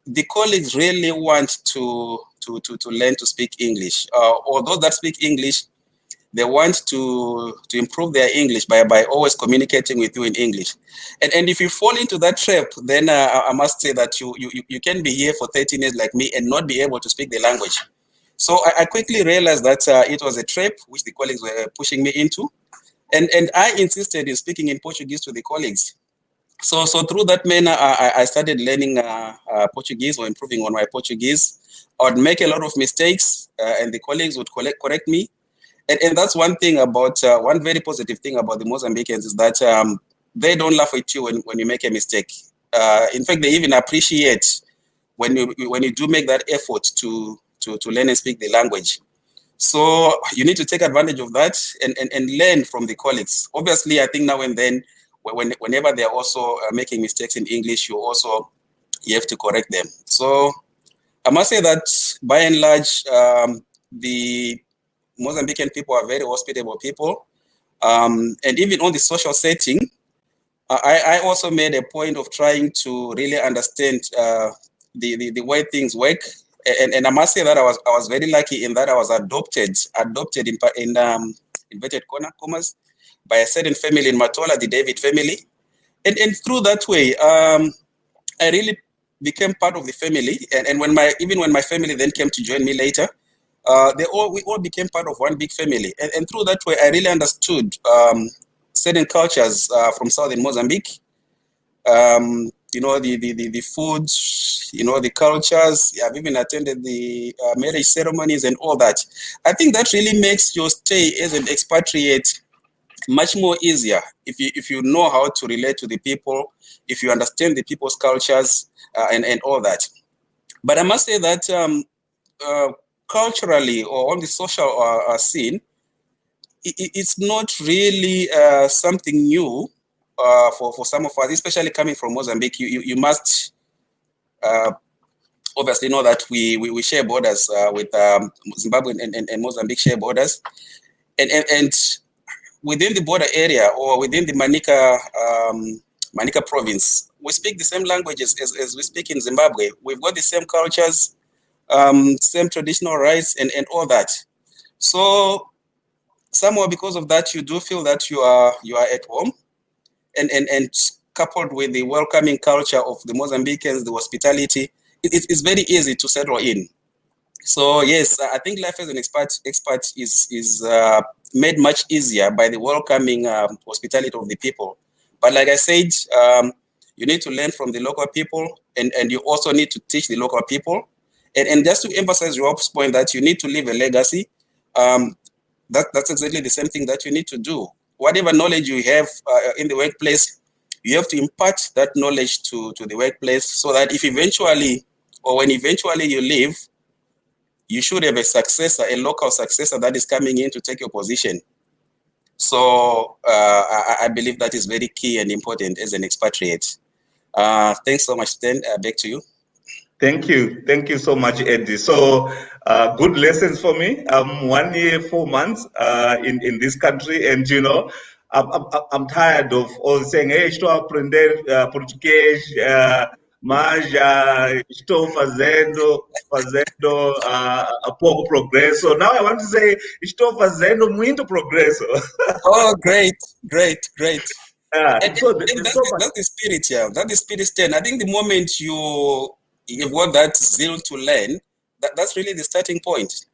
the colleagues really want to learn to speak English. Or those that speak English, they want to improve their English by always communicating with you in English. And if you fall into that trap, then I must say that you can be here for 13 years like me and not be able to speak the language. So I quickly realized that it was a trap which the colleagues were pushing me into. And I insisted in speaking in Portuguese to the colleagues. So through that manner, I started learning Portuguese or improving on my Portuguese. I would make a lot of mistakes, and the colleagues would correct me. And that's one thing about one very positive thing about the Mozambicans is that they don't laugh at you when you make a mistake. In fact, they even appreciate when you do make that effort to learn and speak the language. So you need to take advantage of that and learn from the colleagues. Obviously, I think now and then, whenever they're also making mistakes in English, you have to correct them. So I must say that by and large, the Mozambican people are very hospitable people. And even on the social setting, I also made a point of trying to really understand the way things work. And I must say that I was very lucky in that I was adopted in inverted commas by a certain family in Matola, the David family. And through that way, I really became part of the family. And when my family then came to join me later, we all became part of one big family. And through that way, I really understood certain cultures from southern Mozambique. The food, the cultures. I've even attended the marriage ceremonies and all that. I think that really makes your stay as an expatriate much more easier if you know how to relate to the people, if you understand the people's cultures and all that. But I must say that culturally or on the social scene, it's not really something new for some of us, especially coming from Mozambique. You must obviously know that we share borders with Zimbabwe and Mozambique share borders, and within the border area or within the Manica province, we speak the same languages as we speak in Zimbabwe. We've got the same cultures, same traditional rights, and all that. So somehow, because of that, you do feel that you are at home, and coupled with the welcoming culture of the Mozambicans, the hospitality, it's very easy to settle in. So yes, I think life as an expat is made much easier by the welcoming hospitality of the people. But like I said, you need to learn from the local people, and you also need to teach the local people. And just to emphasize Rob's point that you need to leave a legacy, that's exactly the same thing that you need to do. Whatever knowledge you have in the workplace, you have to impart that knowledge to the workplace, so that if eventually, or when eventually you leave, you should have a successor, a local successor that is coming in to take your position. So I believe that is very key and important as an expatriate. Thanks so much, Stan. Back to you. Thank you so much, Eddie. So good lessons for me. I'm 1 year, 4 months in this country, and you know, I'm tired of all saying, hey, estou a aprender português, mas estou fazendo pouco progresso. Now I want to say, estou fazendo muito progresso. Oh, great. Yeah, And so that's the spirit, yeah. That's the spirit, Stan. I think the moment you've got that zeal to learn, that's really the starting point.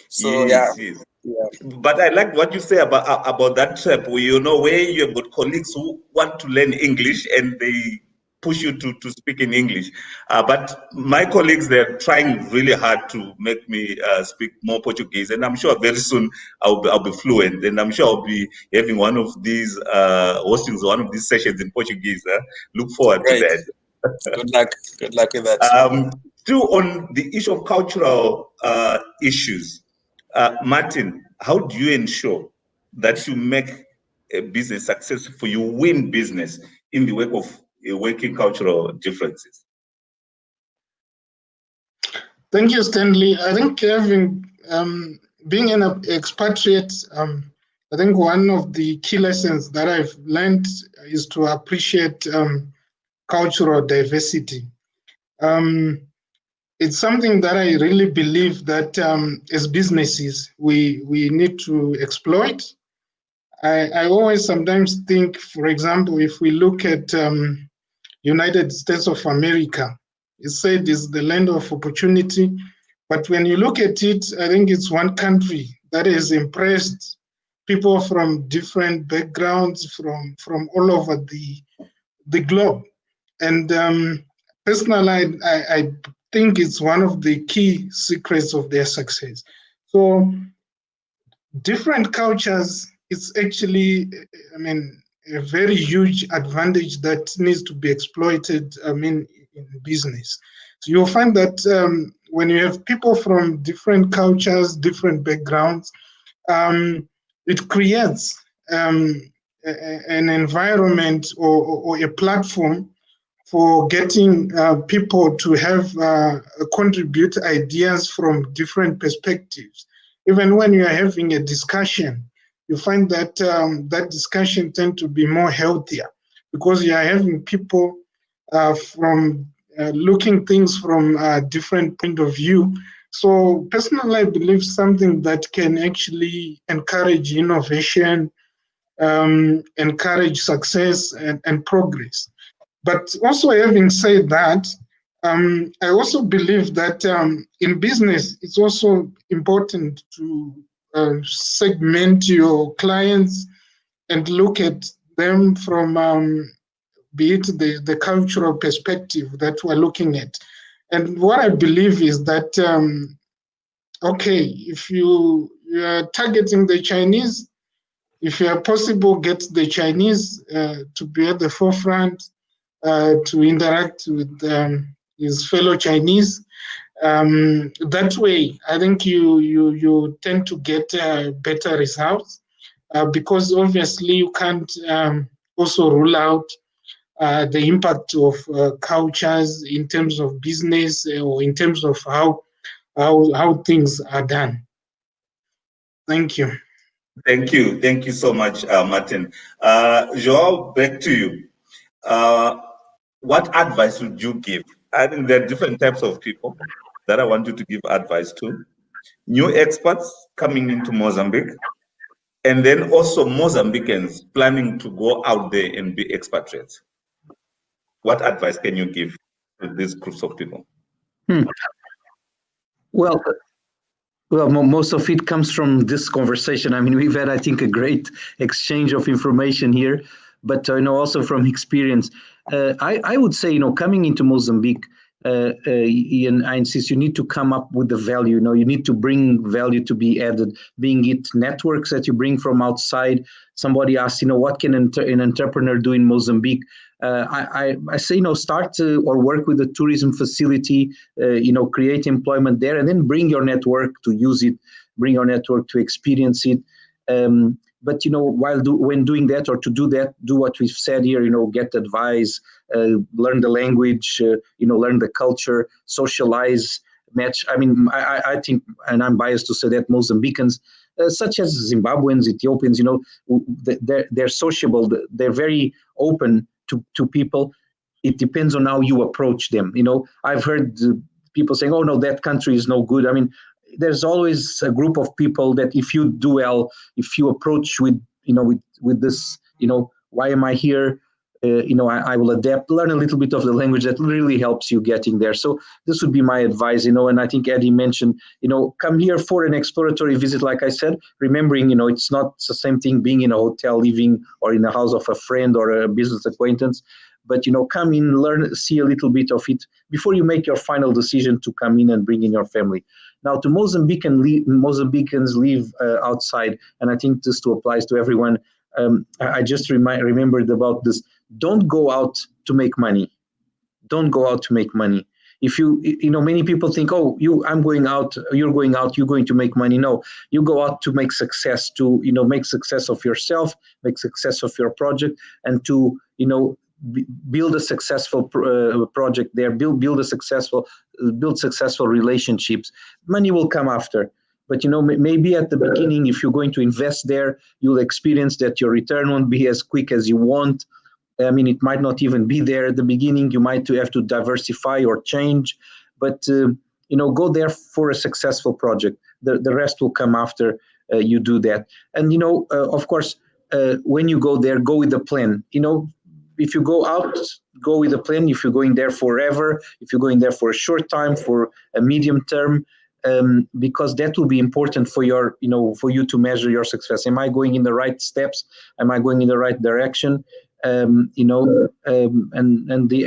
So yes. yeah. But I like what you say about that trip, where you know, where you have got colleagues who want to learn English and they push you to speak in English. But my colleagues, they're trying really hard to make me speak more Portuguese, and I'm sure very soon I'll be fluent, and I'm sure I'll be having one of these hosting one of these sessions in Portuguese. Look forward to that. Good luck with that. Still on the issue of cultural issues, Martin, how do you ensure that you make a business successful, you win business in the wake of working cultural differences? Thank you, Stanley. I think being an expatriate, I think one of the key lessons that I've learned is to appreciate cultural diversity. It's something that I really believe that as businesses, we need to exploit. I always sometimes think, for example, if we look at United States of America, it's said it's the land of opportunity. But when you look at it, I think it's one country that has impressed people from different backgrounds, from all over the globe. And personally, I think it's one of the key secrets of their success. So different cultures, it's actually, a very huge advantage that needs to be exploited, in business. So you'll find that when you have people from different cultures, different backgrounds, it creates an environment or a platform for getting people to have contribute ideas from different perspectives. Even when you are having a discussion, you find that that discussion tend to be more healthier because you are having people from looking things from a different point of view. So personally, I believe something that can actually encourage innovation, encourage success and progress. But also having said that, I also believe that in business, it's also important to segment your clients and look at them from be it the cultural perspective that we're looking at. And what I believe is that, okay, if you are targeting the Chinese, if you are possible, get the Chinese to be at the forefront, to interact with his fellow Chinese. That way, I think you tend to get better results because obviously you can't also rule out the impact of cultures in terms of business or in terms of how things are done. Thank you. Thank you so much, Martin. João, back to you. what advice would you give? I think there are different types of people that I want you to give advice to. New expats coming into Mozambique, and then also Mozambicans planning to go out there and be expatriates. What advice can you give to these groups of people? Well, most of it comes from this conversation. I mean, we've had, I think, a great exchange of information here, but also from experience. I would say, coming into Mozambique, and I insist, you need to come up with the value. You need to bring value to be added, being it networks that you bring from outside. Somebody asked, what can an entrepreneur do in Mozambique? I say, start or work with a tourism facility, create employment there, and then bring your network to use it, bring your network to experience it. But when doing that, or to do that, do what we've said here. Get advice, learn the language, learn the culture, socialize, match. I mean, I think, and I'm biased to say that Mozambicans, such as Zimbabweans, Ethiopians, they're sociable. They're very open to people. It depends on how you approach them. I've heard people saying, "Oh no, that country is no good." I mean, there's always a group of people that if you do well, if you approach with this, why am I here? I will adapt, learn a little bit of the language, that really helps you getting there. So this would be my advice, and I think Eddie mentioned, come here for an exploratory visit, like I said, remembering, it's not the same thing being in a hotel, living, or in the house of a friend or a business acquaintance. But, come in, learn, see a little bit of it before you make your final decision to come in and bring in your family. Now, to Mozambicans live outside, and I think this too applies to everyone. I just remembered about this. Don't go out to make money. Don't go out to make money. If many people think, I'm going out, you're going out, you're going to make money. No, you go out to make success, to, make success of yourself, make success of your project, and to, build a successful project there, build successful relationships. Money will come after. But, maybe at the beginning, if you're going to invest there, you'll experience that your return won't be as quick as you want. I mean, it might not even be there at the beginning. You might have to diversify or change. But, go there for a successful project. The rest will come after you do that. And, of course, when you go there, go with a plan. If you go out, go with a plan. If you're going there forever, if you're going there for a short time, for a medium term, because that will be important for for you to measure your success. Am I going in the right steps? Am I going in the right direction? And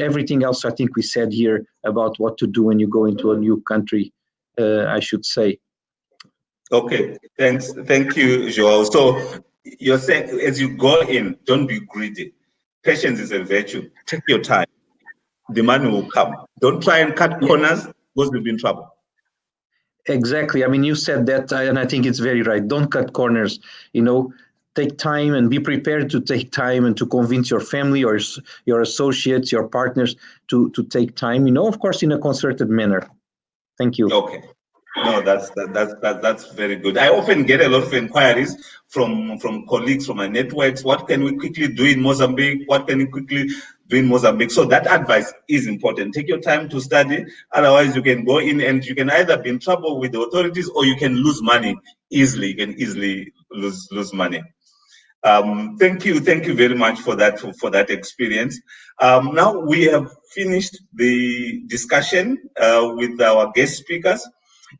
everything else I think we said here about what to do when you go into a new country, I should say. Okay, thanks. Thank you, Joel. So you're saying as you go in, don't be greedy. Patience is a virtue. Take your time. The money will come. Don't try and cut corners, because you'll be in trouble. Exactly. I mean, you said that, and I think it's very right. Don't cut corners. Take time and be prepared to take time and to convince your family or your associates, your partners to take time, of course, in a concerted manner. Thank you. Okay. No, that's very good. I often get a lot of inquiries from colleagues, from my networks. What can we quickly do in Mozambique? What can we quickly do in Mozambique? So that advice is important. Take your time to study. Otherwise, you can go in and you can either be in trouble with the authorities or you can lose money easily. You can easily lose money. Thank you very much for that experience. Now we have finished the discussion with our guest speakers,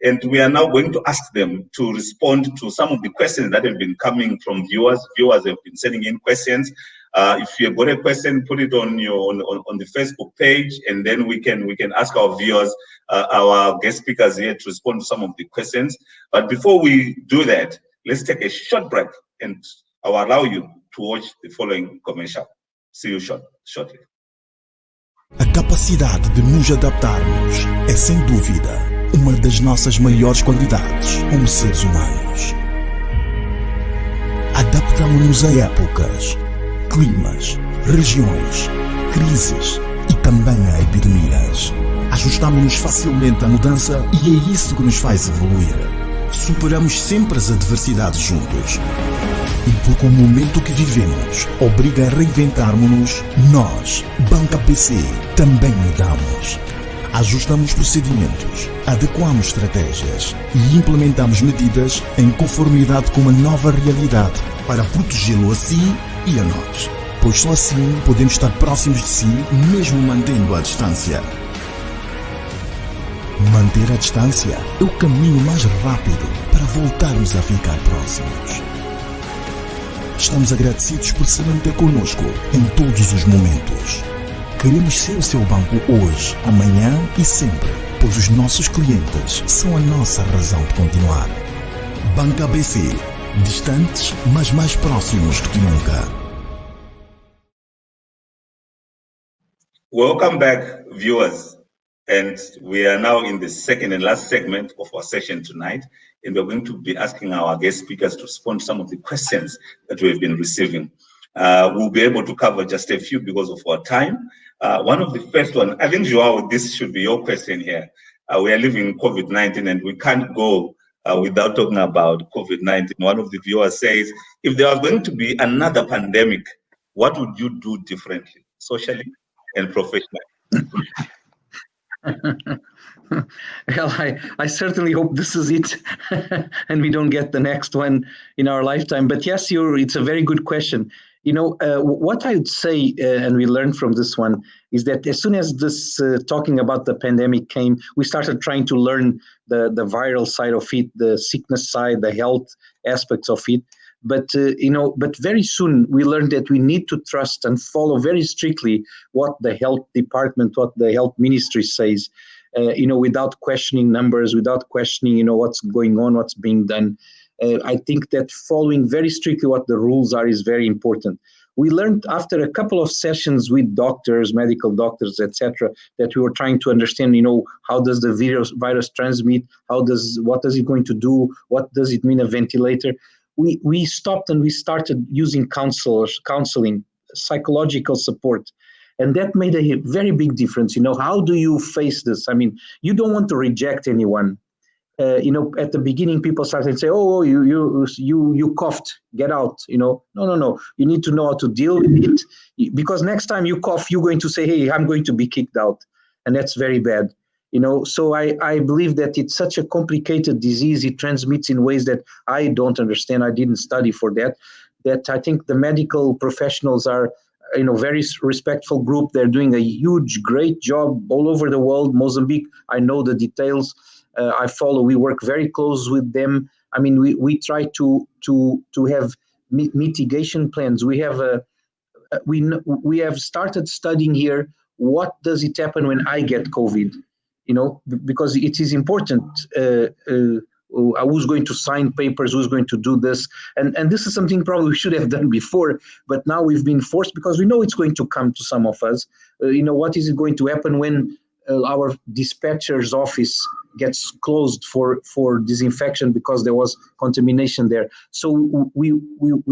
and we are now going to ask them to respond to some of the questions that have been coming from viewers. Viewers have been sending in questions. If you've got a question, put it on the Facebook page, and then we can ask our viewers, our guest speakers here, to respond to some of the questions. But before we do that, let's take a short break, and I'll allow you to watch the following commercial. See you shortly. A capacidade de nos adaptarmos é, sem dúvida, uma das nossas maiores qualidades como seres humanos. Adaptamos-nos a épocas, climas, regiões, crises e também a epidemias. Ajustamos-nos facilmente à mudança e é isso que nos faz evoluir. Superamos sempre as adversidades juntos. E porque o momento que vivemos obriga a reinventarmos-nos, nós, BancABC, também mudamos. Ajustamos procedimentos, adequamos estratégias e implementamos medidas em conformidade com uma nova realidade para protegê-lo a si e a nós. Pois só assim podemos estar próximos de si, mesmo mantendo a distância. Manter a distância é o caminho mais rápido para voltarmos a ficar próximos. Estamos agradecidos por se manter conosco em todos os momentos. Queremos ser o seu banco hoje, amanhã e sempre, pois os nossos clientes são a nossa razão de continuar. BancABC, distantes, mas mais próximos do que nunca. Welcome back, viewers. And we are now in the second and last segment of our session tonight. And we're going to be asking our guest speakers to respond to some of the questions that we've been receiving. We'll be able to cover just a few because of our time. One of the first one, I think, Joao, this should be your question here. We are living in COVID-19 and we can't go without talking about COVID-19. One of the viewers says, if there was going to be another pandemic, what would you do differently, socially and professionally? Well, I certainly hope this is it and we don't get the next one in our lifetime. But yes, it's a very good question. What I would say, and we learned from this one, is that as soon as this talking about the pandemic came, we started trying to learn the viral side of it, the sickness side, the health aspects of it. But very soon we learned that we need to trust and follow very strictly what the health department, what the health ministry says, without questioning numbers, without questioning, what's going on, what's being done. I think that following very strictly what the rules are is very important. We learned after a couple of sessions with doctors, medical doctors, etc., that we were trying to understand, how does the virus transmit? What is it going to do? What does it mean, a ventilator? We stopped and we started using counseling, psychological support. And that made a very big difference. How do you face this? I mean, you don't want to reject anyone. At the beginning, people started to say, "Oh, you coughed, get out." No. You need to know how to deal with it, because next time you cough, you're going to say, "Hey, I'm going to be kicked out," and that's very bad. So I believe that it's such a complicated disease. It transmits in ways that I don't understand. I didn't study for that. That I think the medical professionals are, very respectful group. They're doing a huge, great job all over the world. Mozambique, I know the details. I follow. We work very close with them. I mean, we try to have mitigation plans. We have started studying here. What does it happen when I get COVID? Because it is important. Who's going to sign papers? Who's going to do this? And this is something probably we should have done before, but now we've been forced because we know it's going to come to some of us. What is it going to happen when our dispatcher's office gets closed for disinfection because there was contamination there? So we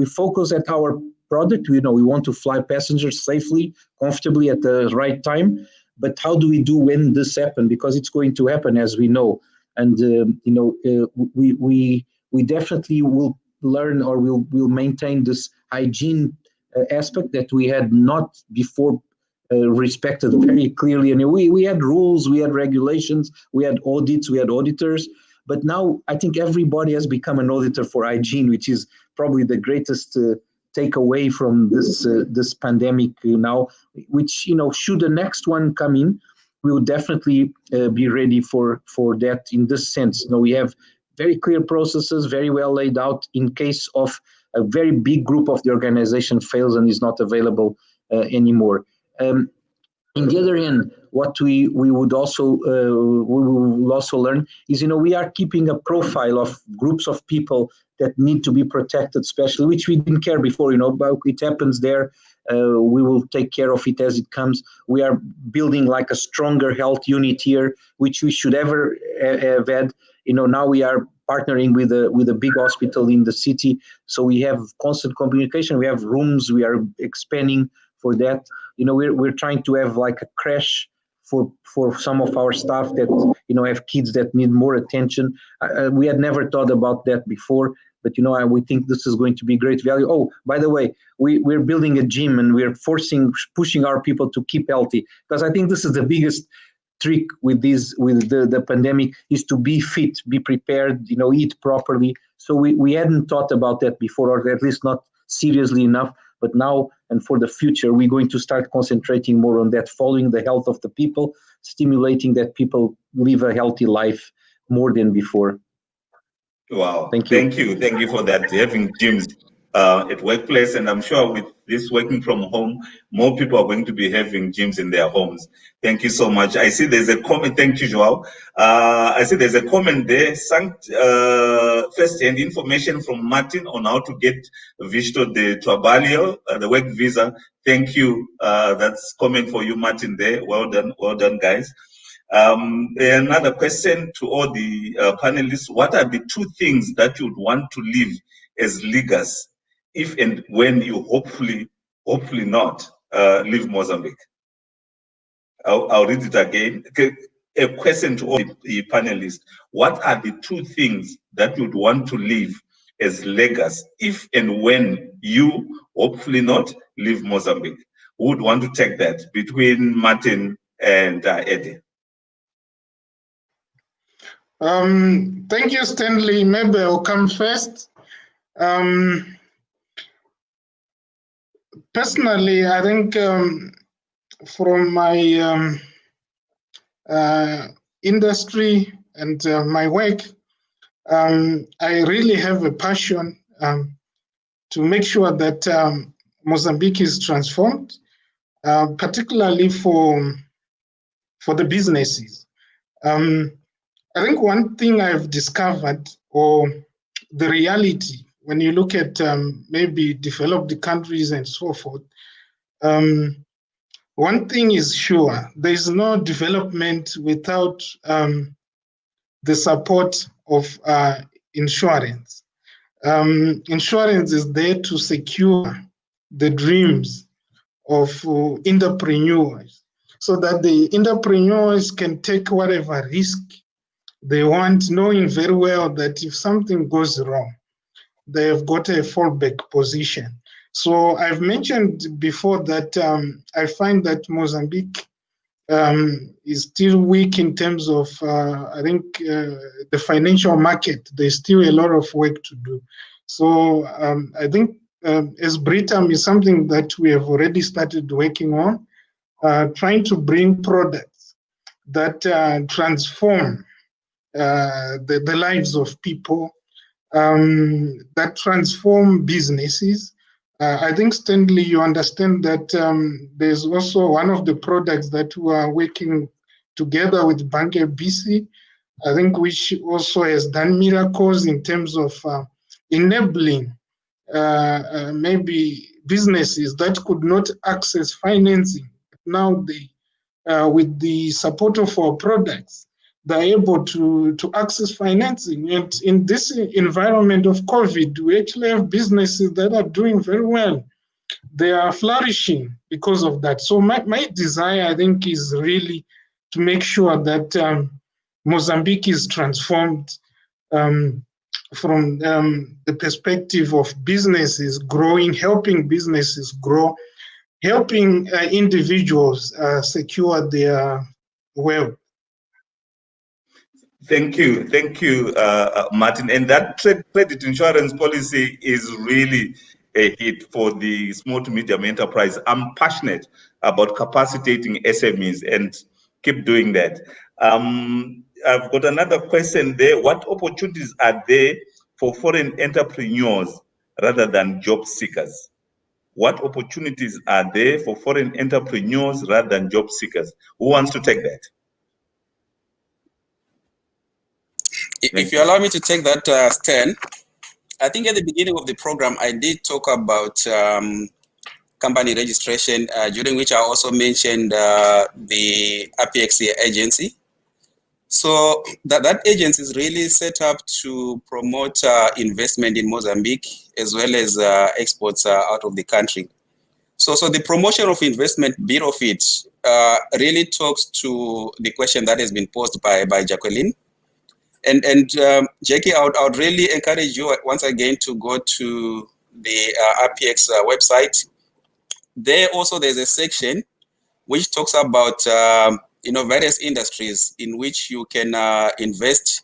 focus at our product. We want to fly passengers safely, comfortably at the right time. But how do we do when this happens? Because it's going to happen, as we know. And we definitely will learn, or we'll maintain this hygiene aspect that we had not before respected very clearly. And we had rules, we had regulations, we had audits, we had auditors. But now I think everybody has become an auditor for hygiene, which is probably the greatest takeaway from this pandemic now. Which should the next one come in, we will definitely be ready for that in this sense. We have very clear processes, very well laid out in case of a very big group of the organization fails and is not available anymore. On the other hand, what we will also learn is, we are keeping a profile of groups of people that need to be protected, especially, which we didn't care before, but it happens there. We will take care of it as it comes. We are building like a stronger health unit here, which we should ever have had. Now we are partnering with a big hospital in the city, so we have constant communication. We have rooms. We are expanding for that. We're trying to have like a crash for some of our staff that have kids that need more attention. We had never thought about that before. but we think this is going to be great value. Oh, by the way, we're building a gym and we're pushing our people to keep healthy, because I think this is the biggest trick with the pandemic, is to be fit, be prepared, eat properly. So we hadn't thought about that before, or at least not seriously enough. But now and for the future, we're going to start concentrating more on that, following the health of the people, stimulating that people live a healthy life more than before. Wow. Thank you. Thank you for that. Having gyms at workplace, and I'm sure with this working from home, more people are going to be having gyms in their homes. Thank you so much. I see there's a comment. Thank you, Joao. I see there's a comment there. First-hand information from Martin on how to get Visto de Trabalho, the work visa. Thank you. That's comment for you, Martin, there. Well done, guys. Another question to all the panelists: what are the 2 things that you'd want to leave as legacy if and when you hopefully not leave Mozambique? I'll read it again. A question to all the panelists: what are the 2 things that you'd want to leave as legacy if and when you hopefully not leave Mozambique? Who would want to take that between Martin and Eddie? Thank you, Stanley. Maybe I'll come first. Personally, I think from my industry and my work, I really have a passion to make sure that Mozambique is transformed, particularly for the businesses. I think one thing I've discovered, or the reality, when you look at maybe developed countries and so forth, one thing is sure: there is no development without the support of insurance. Insurance is there to secure the dreams of entrepreneurs, so that the entrepreneurs can take whatever risk they want, knowing very well that if something goes wrong, they have got a fallback position. So I've mentioned before that I find that Mozambique is still weak in terms of, I think, the financial market. There's still a lot of work to do. So I think as Britam is something that we have already started working on, trying to bring products that transform the lives of people, that transform businesses. I think, Stanley, you understand that there's also one of the products that we are working together with BancABC, I think, which also has done miracles in terms of enabling maybe businesses that could not access financing. Now with the support of our products, they're able to access financing. And in this environment of COVID, we actually have businesses that are doing very well. They are flourishing because of that. So my desire, I think, is really to make sure that Mozambique is transformed from the perspective of businesses growing, helping businesses grow, helping individuals secure their wealth. Thank you, Martin. And that credit insurance policy is really a hit for the small to medium enterprise. I'm passionate about capacitating SMEs, and keep doing that. I've got another question there. What opportunities are there for foreign entrepreneurs rather than job seekers? What opportunities are there for foreign entrepreneurs rather than job seekers? Who wants to take that? If you allow me to take that, Stan, I think at the beginning of the program, I did talk about company registration, during which I also mentioned the APXA agency. So that agency is really set up to promote investment in Mozambique, as well as exports out of the country. So the promotion of investment bit of it really talks to the question that has been posed by Jacqueline. Jackie, I would really encourage you once again to go to the RPX website. There's a section which talks about various industries in which you can invest.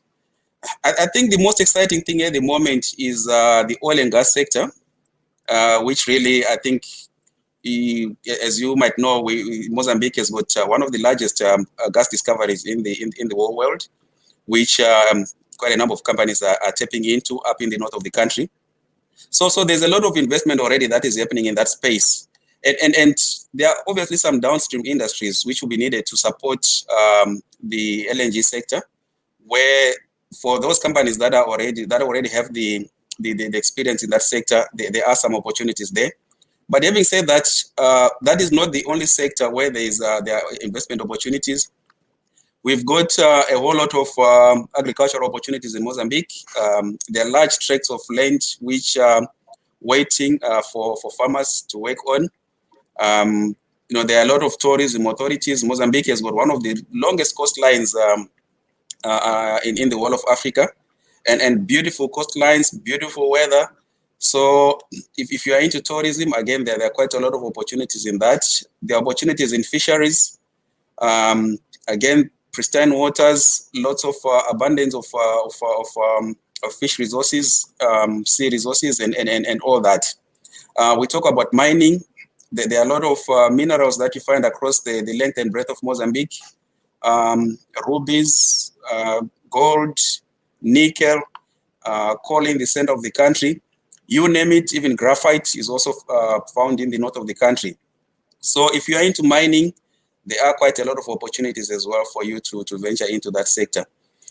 I think the most exciting thing at the moment is the oil and gas sector, which really, I think, as you might know, Mozambique has got one of the largest gas discoveries in the whole world, which quite a number of companies are tapping into up in the north of the country. So there's a lot of investment already that is happening in that space. And there are obviously some downstream industries which will be needed to support the LNG sector, where for those companies that already have the experience in that sector, there are some opportunities there. But having said that, that is not the only sector where there are investment opportunities. We've got a whole lot of agricultural opportunities in Mozambique. There are large tracts of land which are waiting for farmers to work on. There are a lot of tourism authorities. Mozambique has got one of the longest coastlines in the whole of Africa, and beautiful coastlines, beautiful weather. So if you are into tourism, again, there are quite a lot of opportunities in that. There are opportunities in fisheries. Again, pristine waters, lots of abundance of fish resources, sea resources, and all that. We talk about mining. There are a lot of minerals that you find across the length and breadth of Mozambique. Rubies, gold, nickel, coal in the center of the country. You name it, even graphite is also found in the north of the country. So if you are into mining, there are quite a lot of opportunities as well for you to venture into that sector.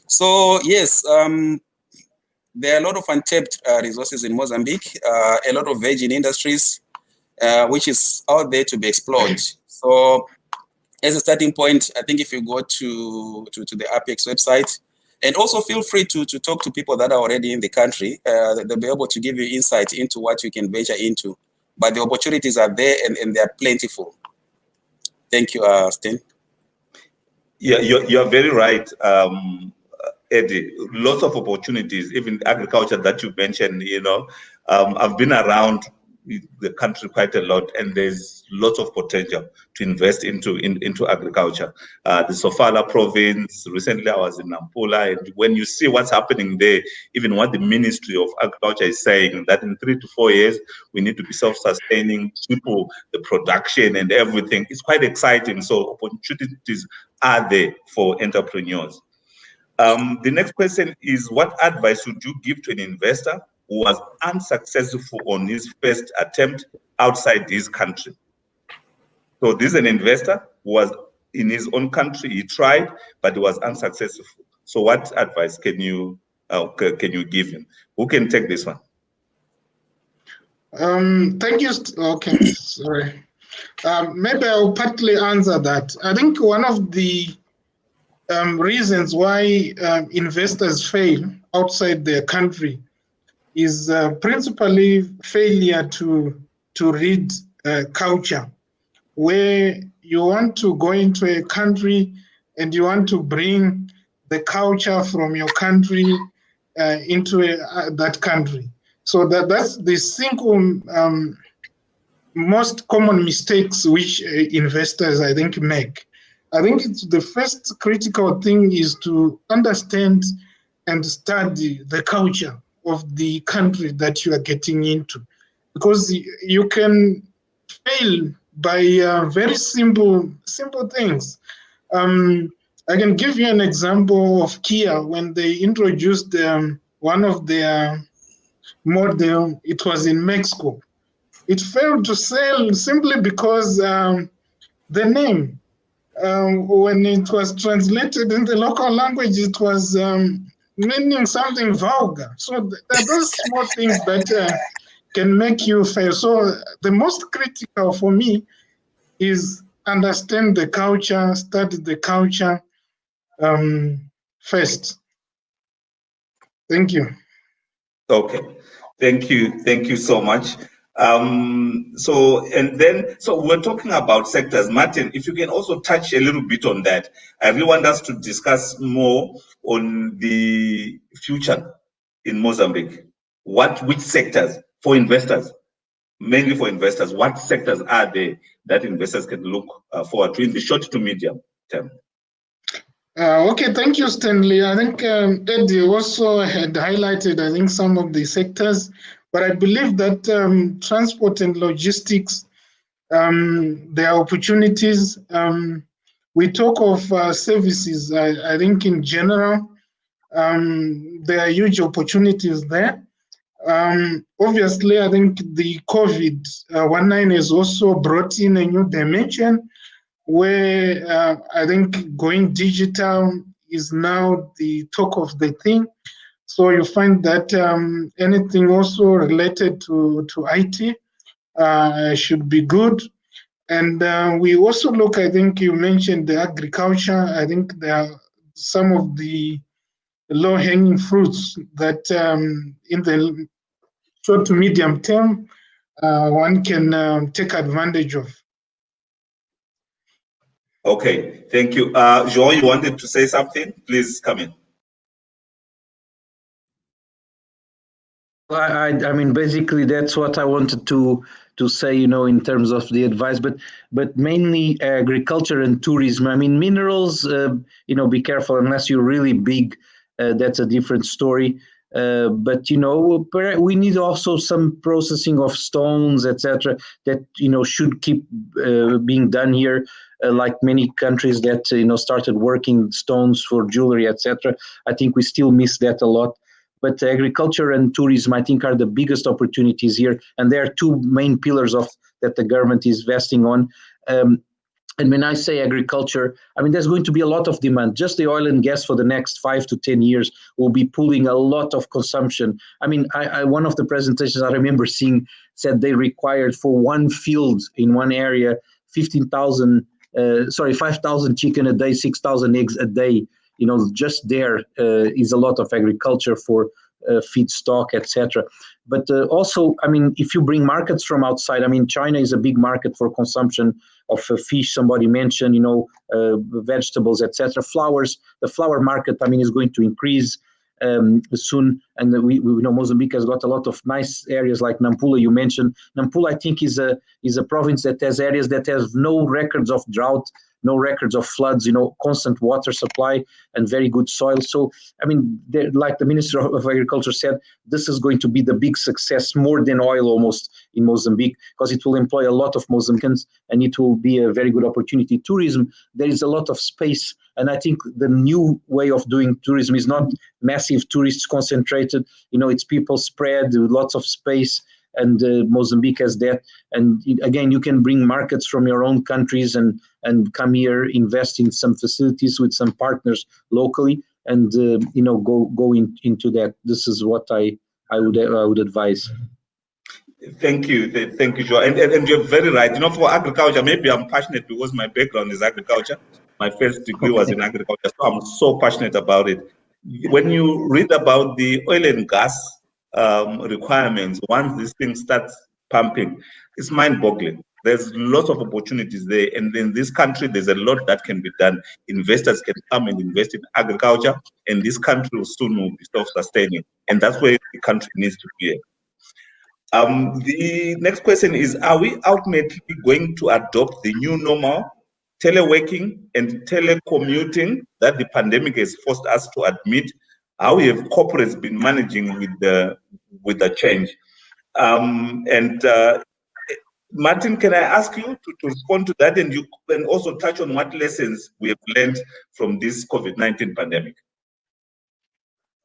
So yes, there are a lot of untapped resources in Mozambique, a lot of virgin industries, which is out there to be explored. So as a starting point, I think if you go to the RPX website, and also feel free to talk to people that are already in the country, they'll be able to give you insight into what you can venture into. But the opportunities are there and they're plentiful. Thank you, Sten. Yeah, you're very right, Eddie. Lots of opportunities, even agriculture that you mentioned. I've been around the country quite a lot, and there's lots of potential to invest into agriculture. The Sofala province, recently I was in Nampula, and when you see what's happening there, even what the Ministry of Agriculture is saying, that in 3 to 4 years, we need to be self-sustaining, triple the production and everything, it's quite exciting. So opportunities are there for entrepreneurs. The next question is, what advice would you give to an investor who was unsuccessful on his first attempt outside his country? So this is an investor who was in his own country, he tried, but he was unsuccessful. So what advice can you give him? Who can take this one? Thank you. Okay, sorry. Maybe I'll partly answer that. I think one of the reasons why investors fail outside their country is principally failure to read culture, where you want to go into a country and you want to bring the culture from your country into that country. So that's the single most common mistakes which investors, I think, make. I think it's the first critical thing is to understand and study the culture of the country that you are getting into, because you can fail by very simple things. I can give you an example of Kia when they introduced one of their model. It was in Mexico. It failed to sell simply because the name, when it was translated in the local language, it was meaning something vulgar. So there are those small things that can make you fail. So the most critical for me is understand the culture, study the culture first. Thank you. Okay, thank you so much. So we're talking about sectors. Martin, if you can also touch a little bit on that. I really want us to discuss more on the future in Mozambique. Which sectors for investors, mainly for investors, what sectors are there that investors can look forward to in the short to medium term? Okay, thank you, Stanley. I think Eddie also had highlighted, I think, some of the sectors, but I believe that transport and logistics, there are opportunities. We talk of services, I think in general, there are huge opportunities there. Obviously, I think the COVID-19 has also brought in a new dimension where I think going digital is now the talk of the thing. So you find that anything also related to IT should be good. And we also look, I think you mentioned the agriculture. I think there are some of the low-hanging fruits that in the short to medium term, one can take advantage of. Okay, thank you. Joe, you wanted to say something? Please come in. I mean, basically, that's what I wanted to say, in terms of the advice, but mainly agriculture and tourism. I mean, minerals, be careful unless you're really big. That's a different story. But we need also some processing of stones, etc. That should keep being done here. Like many countries that started working stones for jewelry, etc. I think we still miss that a lot. But agriculture and tourism, I think, are the biggest opportunities here, and there are two main pillars of that the government is investing on. And when I say agriculture, I mean, there's going to be a lot of demand. Just the oil and gas for the next 5 to 10 years will be pulling a lot of consumption. I mean, one of the presentations I remember seeing said they required for one field in one area 5,000 chicken a day, 6,000 eggs a day. Just there is a lot of agriculture for feedstock, etc. But also, I mean, if you bring markets from outside, I mean, China is a big market for consumption of fish. Somebody mentioned, vegetables, etc. Flowers. The flower market, I mean, is going to increase soon. And we know Mozambique has got a lot of nice areas like Nampula. You mentioned Nampula. I think is a province that has areas that have no records of drought, no records of floods, constant water supply and very good soil. So, I mean, like the Minister of Agriculture said, this is going to be the big success, more than oil almost, in Mozambique, because it will employ a lot of Mozambicans and it will be a very good opportunity. Tourism, there is a lot of space. And I think the new way of doing tourism is not massive tourists concentrated, it's people spread, lots of space. And Mozambique has that. And again, you can bring markets from your own countries and come here, invest in some facilities with some partners locally, and go into that. This is what I would advise. Thank you, Joe. And you're very right. For agriculture, maybe I'm passionate because my background is agriculture. My first degree was in agriculture, so I'm so passionate about it. When you read about the oil and gas requirements, once this thing starts pumping, it's mind-boggling. There's lots of opportunities there, and in this country, there's a lot that can be done. Investors can come and invest in agriculture, and this country will soon be self-sustaining, and that's where the country needs to be. The next question is: are we ultimately going to adopt the new normal, teleworking and telecommuting that the pandemic has forced us to admit? How have corporates been managing with the change? Martin, can I ask you to respond to that, and you can also touch on what lessons we have learned from this COVID-19 pandemic?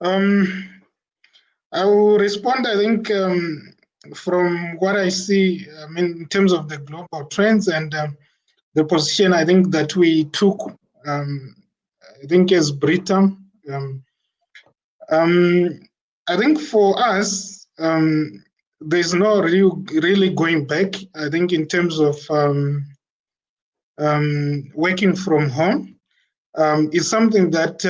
I will respond, I think, from what I see, in terms of the global trends and the position, I think, that we took, I think, as Britain. I think for us, there's no really going back. I think in terms of working from home is something that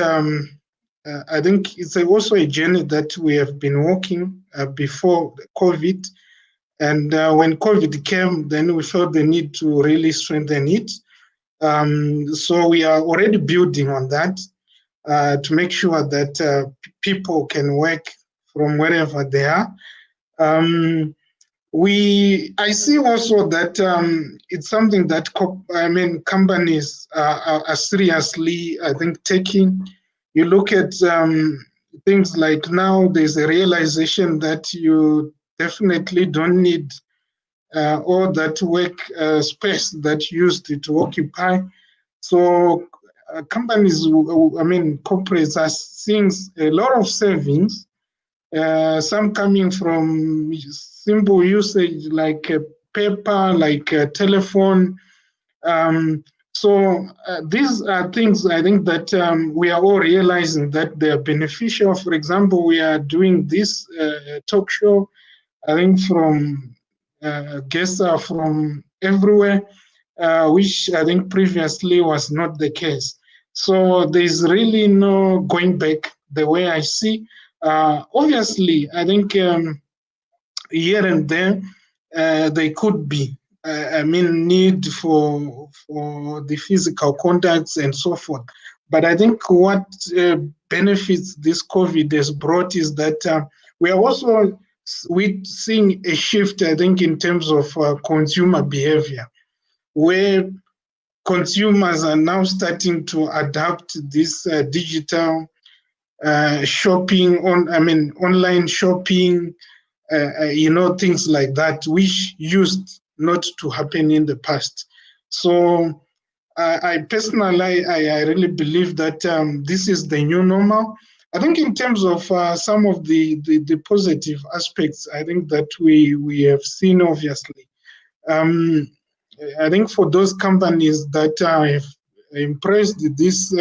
I think it's also a journey that we have been walking before COVID. And when COVID came, then we felt the need to really strengthen it. So we are already building on that to make sure that people can work from wherever they are. I see also that it's something that companies are seriously, I think, taking. You look at things like now there's a realization that you definitely don't need all that work space that you used to occupy. So companies, corporates are seeing a lot of savings, some coming from simple usage like paper, like telephone. So these are things I think that we are all realizing that they are beneficial. For example, we are doing this talk show, I think from guests are from everywhere, which I think previously was not the case. So there's really no going back the way I see. Obviously, I think here and there they could be, need for the physical contacts and so forth. But I think what benefits this COVID has brought is that we are also seeing a shift, I think, in terms of consumer behavior, where consumers are now starting to adapt this digital shopping online shopping, things like that, which used not to happen in the past. So I personally, I really believe that this is the new normal. I think in terms of some of the positive aspects, I think that we have seen, obviously. I think for those companies that have embraced this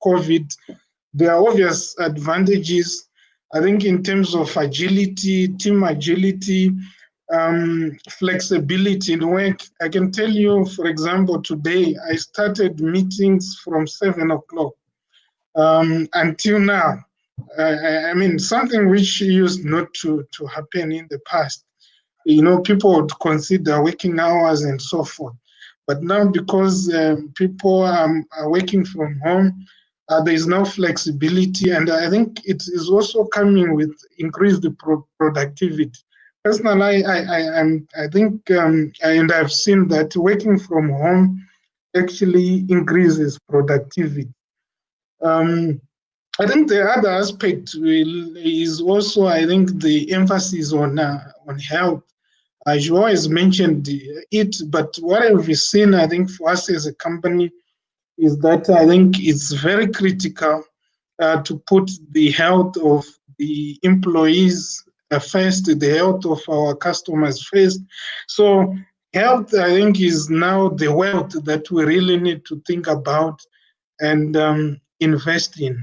COVID, there are obvious advantages. I think in terms of agility, team agility, flexibility in work. I can tell you, for example, today I started meetings from 7 o'clock until now. Something which used not to happen in the past. People would consider working hours and so forth. But now, because people are working from home, there is no flexibility, and I think it is also coming with increased productivity. Personally, I think, and I've seen that working from home actually increases productivity. I think the other aspect is also, I think, the emphasis on health. You always mentioned it, but what I've seen, I think, for us as a company, is that I think it's very critical to put the health of the employees first, the health of our customers first. So health, I think, is now the wealth that we really need to think about and invest in.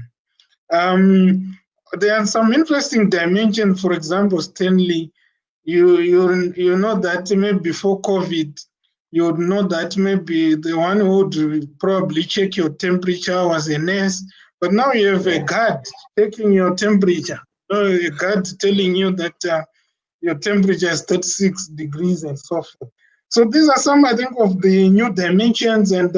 There are some interesting dimensions. For example, Stanley, you know that maybe before COVID, you would know that maybe the one who would probably check your temperature was a nurse, but now you have a guard checking your temperature. A guard telling you that your temperature is 36 degrees and so forth. So these are some, I think, of the new dimensions, and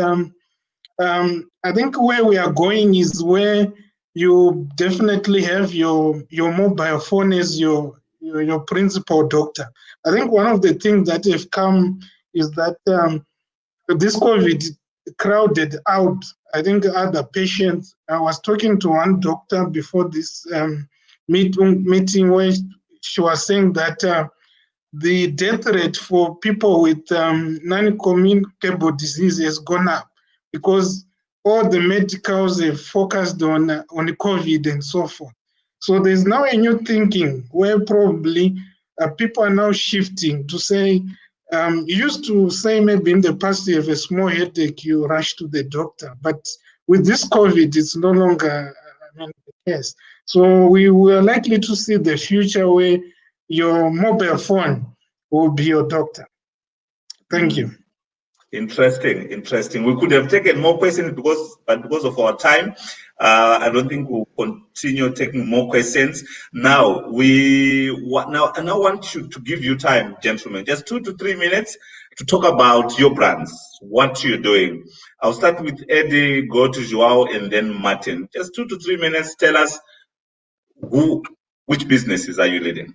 I think where we are going is where you definitely have your mobile phone as your principal doctor. I think one of the things that have come is that this COVID crowded out, I think, other patients. I was talking to one doctor before this meeting where she was saying that the death rate for people with non-communicable disease has gone up because all the medicals have focused on COVID and so forth. So there's now a new thinking where probably people are now shifting to say, you used to say maybe in the past you have a small headache, you rush to the doctor. But with this COVID, it's no longer the case. So we are likely to see the future where your mobile phone will be your doctor. Thank you. Interesting, interesting. We could have taken more questions because of our time, I don't think we'll continue taking more questions. Now I want you to give you time, gentlemen, just 2 to 3 minutes to talk about your brands, what you're doing. I'll start with Eddie, go to Joao, and then Martin. Just 2 to 3 minutes. Tell us which businesses are you leading?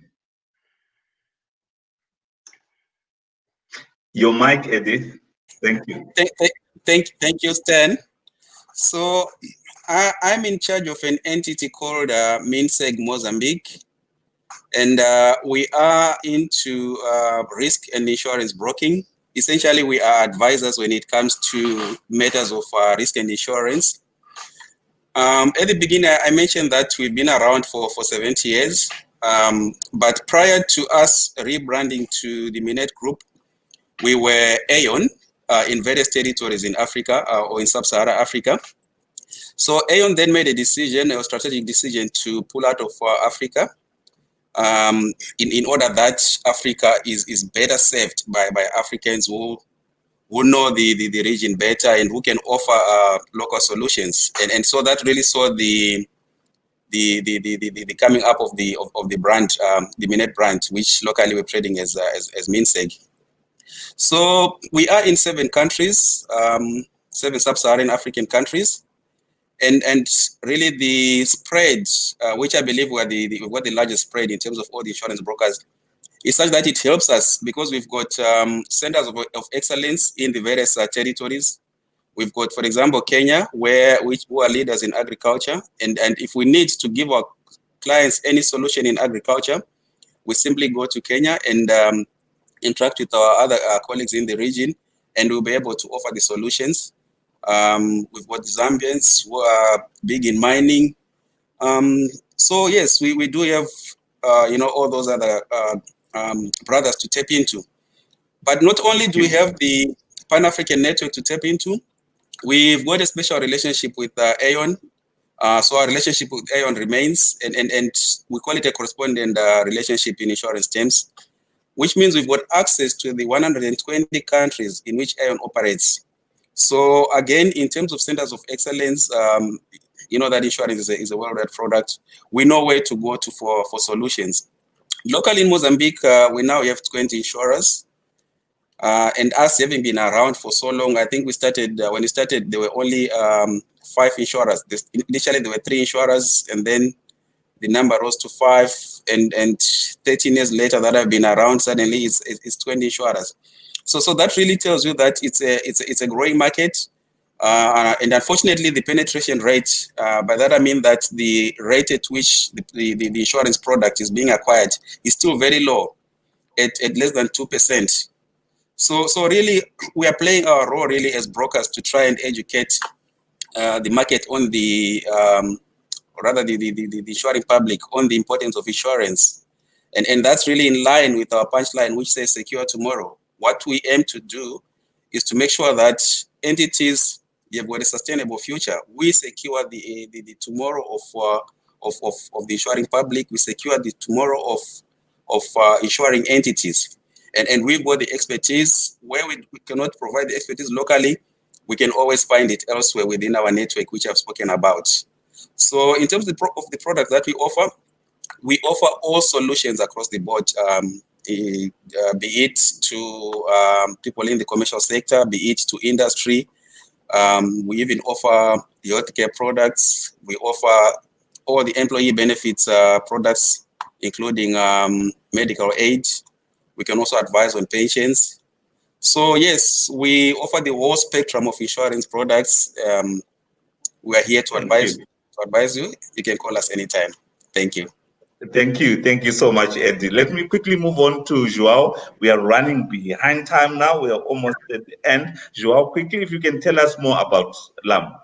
Your mic, Eddie. Thank you. Thank you, Stan. So I'm in charge of an entity called MinSeg Mozambique, and we are into risk and insurance broking. Essentially, we are advisors when it comes to matters of risk and insurance. At the beginning, I mentioned that we've been around for 70 years, but prior to us rebranding to the Minet Group, we were Aon in various territories in Africa or in sub-Saharan Africa. So Aon then made a strategic decision to pull out of Africa in order that Africa is better served by Africans who know the region better and who can offer local solutions. And so that really saw the coming up of the brand, the Minet brand, which locally we're trading as MinSeg. So we are in 7 countries, 7 sub-Saharan African countries, and really the spread, which I believe we've got the largest spread in terms of all the insurance brokers, is such that it helps us because we've got centers of excellence in the various territories. We've got, for example, Kenya, who are leaders in agriculture, and if we need to give our clients any solution in agriculture, we simply go to Kenya and interact with our other colleagues in the region, and we'll be able to offer the solutions. We've got Zambians who are big in mining. So yes, we do have all those other brothers to tap into. But not only do we have the Pan-African network to tap into, we've got a special relationship with Aon. So our relationship with Aon remains, and we call it a correspondent relationship in insurance terms, which means we've got access to the 120 countries in which Aon operates. So again, in terms of centers of excellence, that insurance is a well-read product. We know where to go to for solutions. Locally in Mozambique, we now have 20 insurers. And us having been around for so long, I think when we started, there were only 5 insurers. Initially, there were 3 insurers, and then the number rose to 5. And 13 years later that I've been around, suddenly it's 20 insurers. So that really tells you that it's a growing market. And unfortunately, the penetration rate, by that I mean that the rate at which the insurance product is being acquired is still very low, at less than 2%. So really, we are playing our role really as brokers to try and educate the market on the insuring public on the importance of insurance. And that's really in line with our punchline, which says secure tomorrow. What we aim to do is to make sure that entities, they've got a sustainable future. We secure the tomorrow of the insuring public. We secure the tomorrow of insuring entities. And we've got the expertise. Where we cannot provide the expertise locally, we can always find it elsewhere within our network, which I've spoken about. So in terms of the product that we offer all solutions across the board, be it to people in the commercial sector, be it to industry. We even offer the healthcare products. We offer all the employee benefits products, including medical aid. We can also advise on pensions. So yes, we offer the whole spectrum of insurance products. We are here to advise you. You can call us anytime. Thank you. Thank you so much, Eddie. Let me quickly move on to Joao. We are running behind time now. We are almost at the end. Joao, quickly, if you can tell us more about LAM.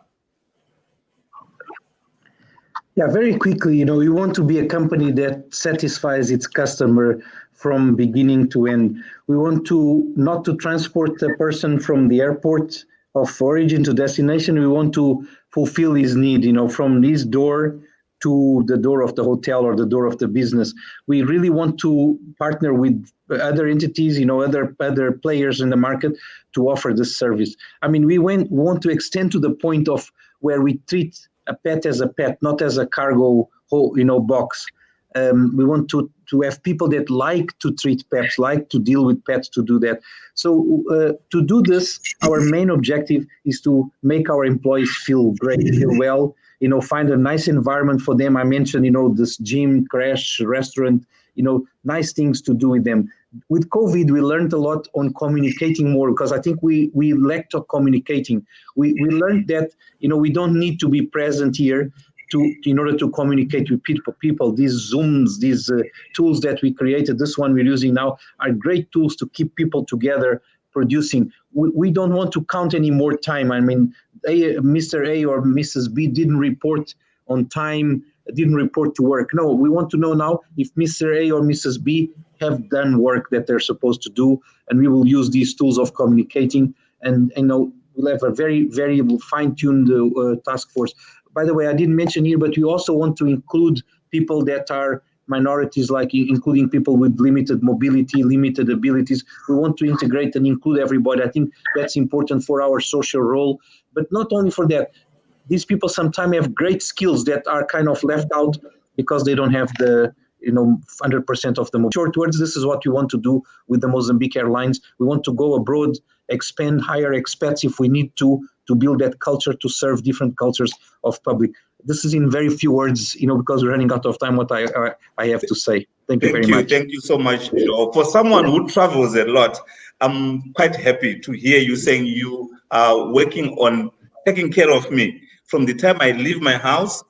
Yeah, very quickly, we want to be a company that satisfies its customer from beginning to end. We want to not to transport a person from the airport of origin to destination. We want to fulfill his need, from his door to the door of the hotel or the door of the business. We really want to partner with other entities, other players in the market to offer this service. I mean, we want to extend to the point of where we treat a pet as a pet, not as a cargo, box. We want to have people that like to treat pets, like to deal with pets, to do that. So to do this, our main objective is to make our employees feel great, feel well, find a nice environment for them. I mentioned, this gym, crash, restaurant, nice things to do with them. With COVID, we learned a lot on communicating more, because I think we lacked of communicating. We learned that, we don't need to be present here in order to communicate with people. These Zooms, these tools that we created, this one we're using now, are great tools to keep people together producing. We don't want to count any more time. I mean, Mr. A or Mrs. B didn't report on time, didn't report to work. No, we want to know now if Mr. A or Mrs. B have done work that they're supposed to do, and we will use these tools of communicating, and we'll have a very, very fine-tuned task force. By the way, I didn't mention here, but we also want to include people that are minorities, like including people with limited mobility, limited abilities. We want to integrate and include everybody. I think that's important for our social role, but not only for that. These people sometimes have great skills that are kind of left out because they don't have the 100% of the short words. This is what we want to do with the Mozambique Airlines. We want to go abroad, expand, hire expats if we need to build that culture, to serve different cultures of public. This is in very few words, because we're running out of time, what I have to say. Thank you very much. Thank you so much, Joe. For someone who travels a lot, I'm quite happy to hear you saying you are working on taking care of me from the time I leave my house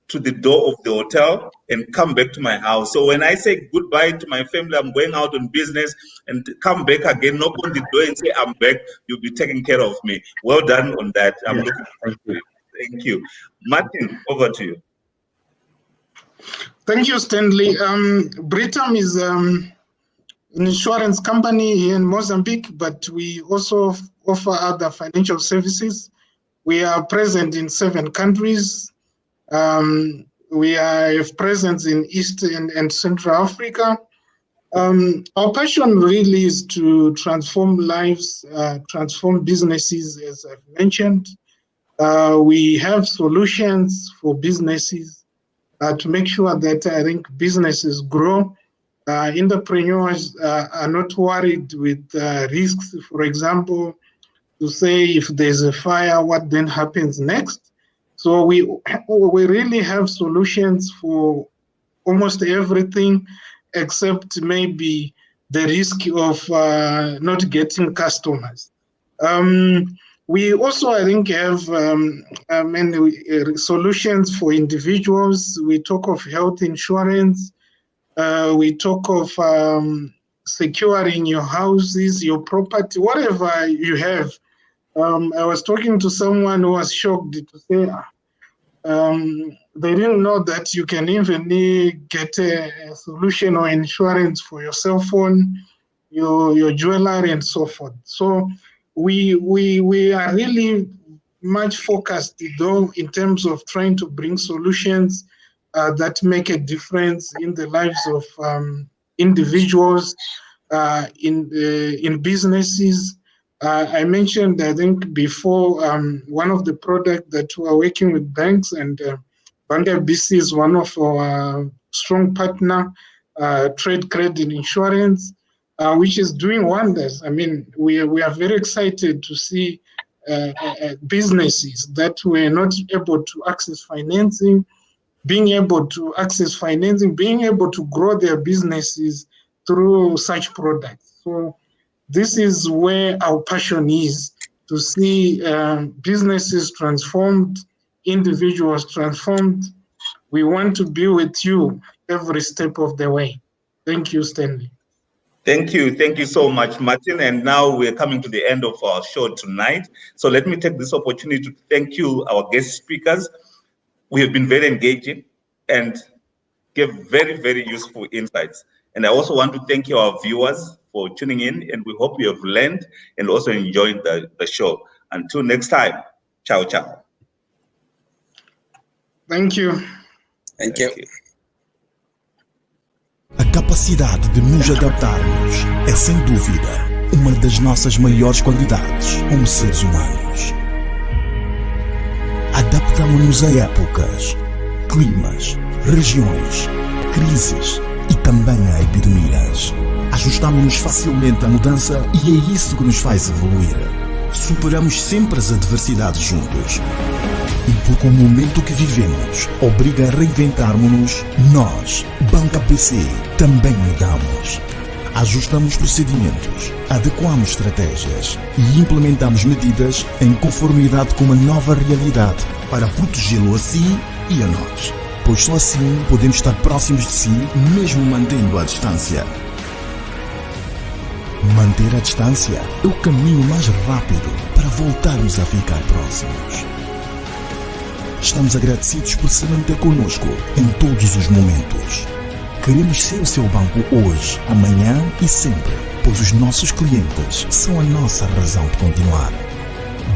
to the door of the hotel and come back to my house. So when I say goodbye to my family, I'm going out on business, and come back again, knock on the door and say, I'm back, you'll be taking care of me. Well done on that. I'm looking forward to it. Thank you. Martin, over to you. Thank you, Stanley. Britam is an insurance company here in Mozambique, but we also offer other financial services. We are present in 7 countries. We have presence in East and Central Africa. Our passion really is to transform lives, transform businesses, as I've mentioned. We have solutions for businesses to make sure that I think businesses grow. Entrepreneurs are not worried with risks. For example, to say if there's a fire, what then happens next? So we really have solutions for almost everything, except maybe the risk of not getting customers. We also, I think, have many solutions for individuals. We talk of health insurance. We talk of securing your houses, your property, whatever you have. I was talking to someone who was shocked to say they didn't know that you can even get a solution or insurance for your cell phone, your jewelry, and so forth. So we are really much focused, though, in terms of trying to bring solutions that make a difference in the lives of individuals, in businesses. I mentioned, I think, before, one of the products that we are working with banks, and BancABC is one of our strong partner, trade credit insurance, which is doing wonders. I mean, we are very excited to see businesses that were not able to access financing, being able to access financing, being able to grow their businesses through such products. So this is where our passion is, to see businesses transformed, individuals transformed. We want to be with you every step of the way. Thank you, Stanley. Thank you so much, Martin. And now we're coming to the end of our show tonight. So let me take this opportunity to thank you, our guest speakers. We have been very engaging and gave very, very useful insights. And I also want to thank you, our viewers, for tuning in, and we hope you have learned and also enjoyed the show. Until next time, ciao, ciao. Thank you. Thank you. A capacidade de nos adaptarmos é, sem dúvida, uma das nossas maiores qualidades como seres humanos. Adaptamos-nos a épocas, climas, regiões, crises e também a epidemias. Ajustamos-nos facilmente à mudança e é isso que nos faz evoluir. Superamos sempre as adversidades juntos. E porque o momento que vivemos obriga a reinventarmos-nos, nós, BancABC, também mudamos. Ajustamos procedimentos, adequamos estratégias e implementamos medidas em conformidade com uma nova realidade para protegê-lo a si e a nós. Pois só assim podemos estar próximos de si, mesmo mantendo a distância. Manter a distância é o caminho mais rápido para voltarmos a ficar próximos. Estamos agradecidos por se manter conosco em todos os momentos. Queremos ser o seu banco hoje, amanhã e sempre, pois os nossos clientes são a nossa razão de continuar.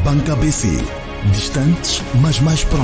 BancABC, distantes, mas mais próximos.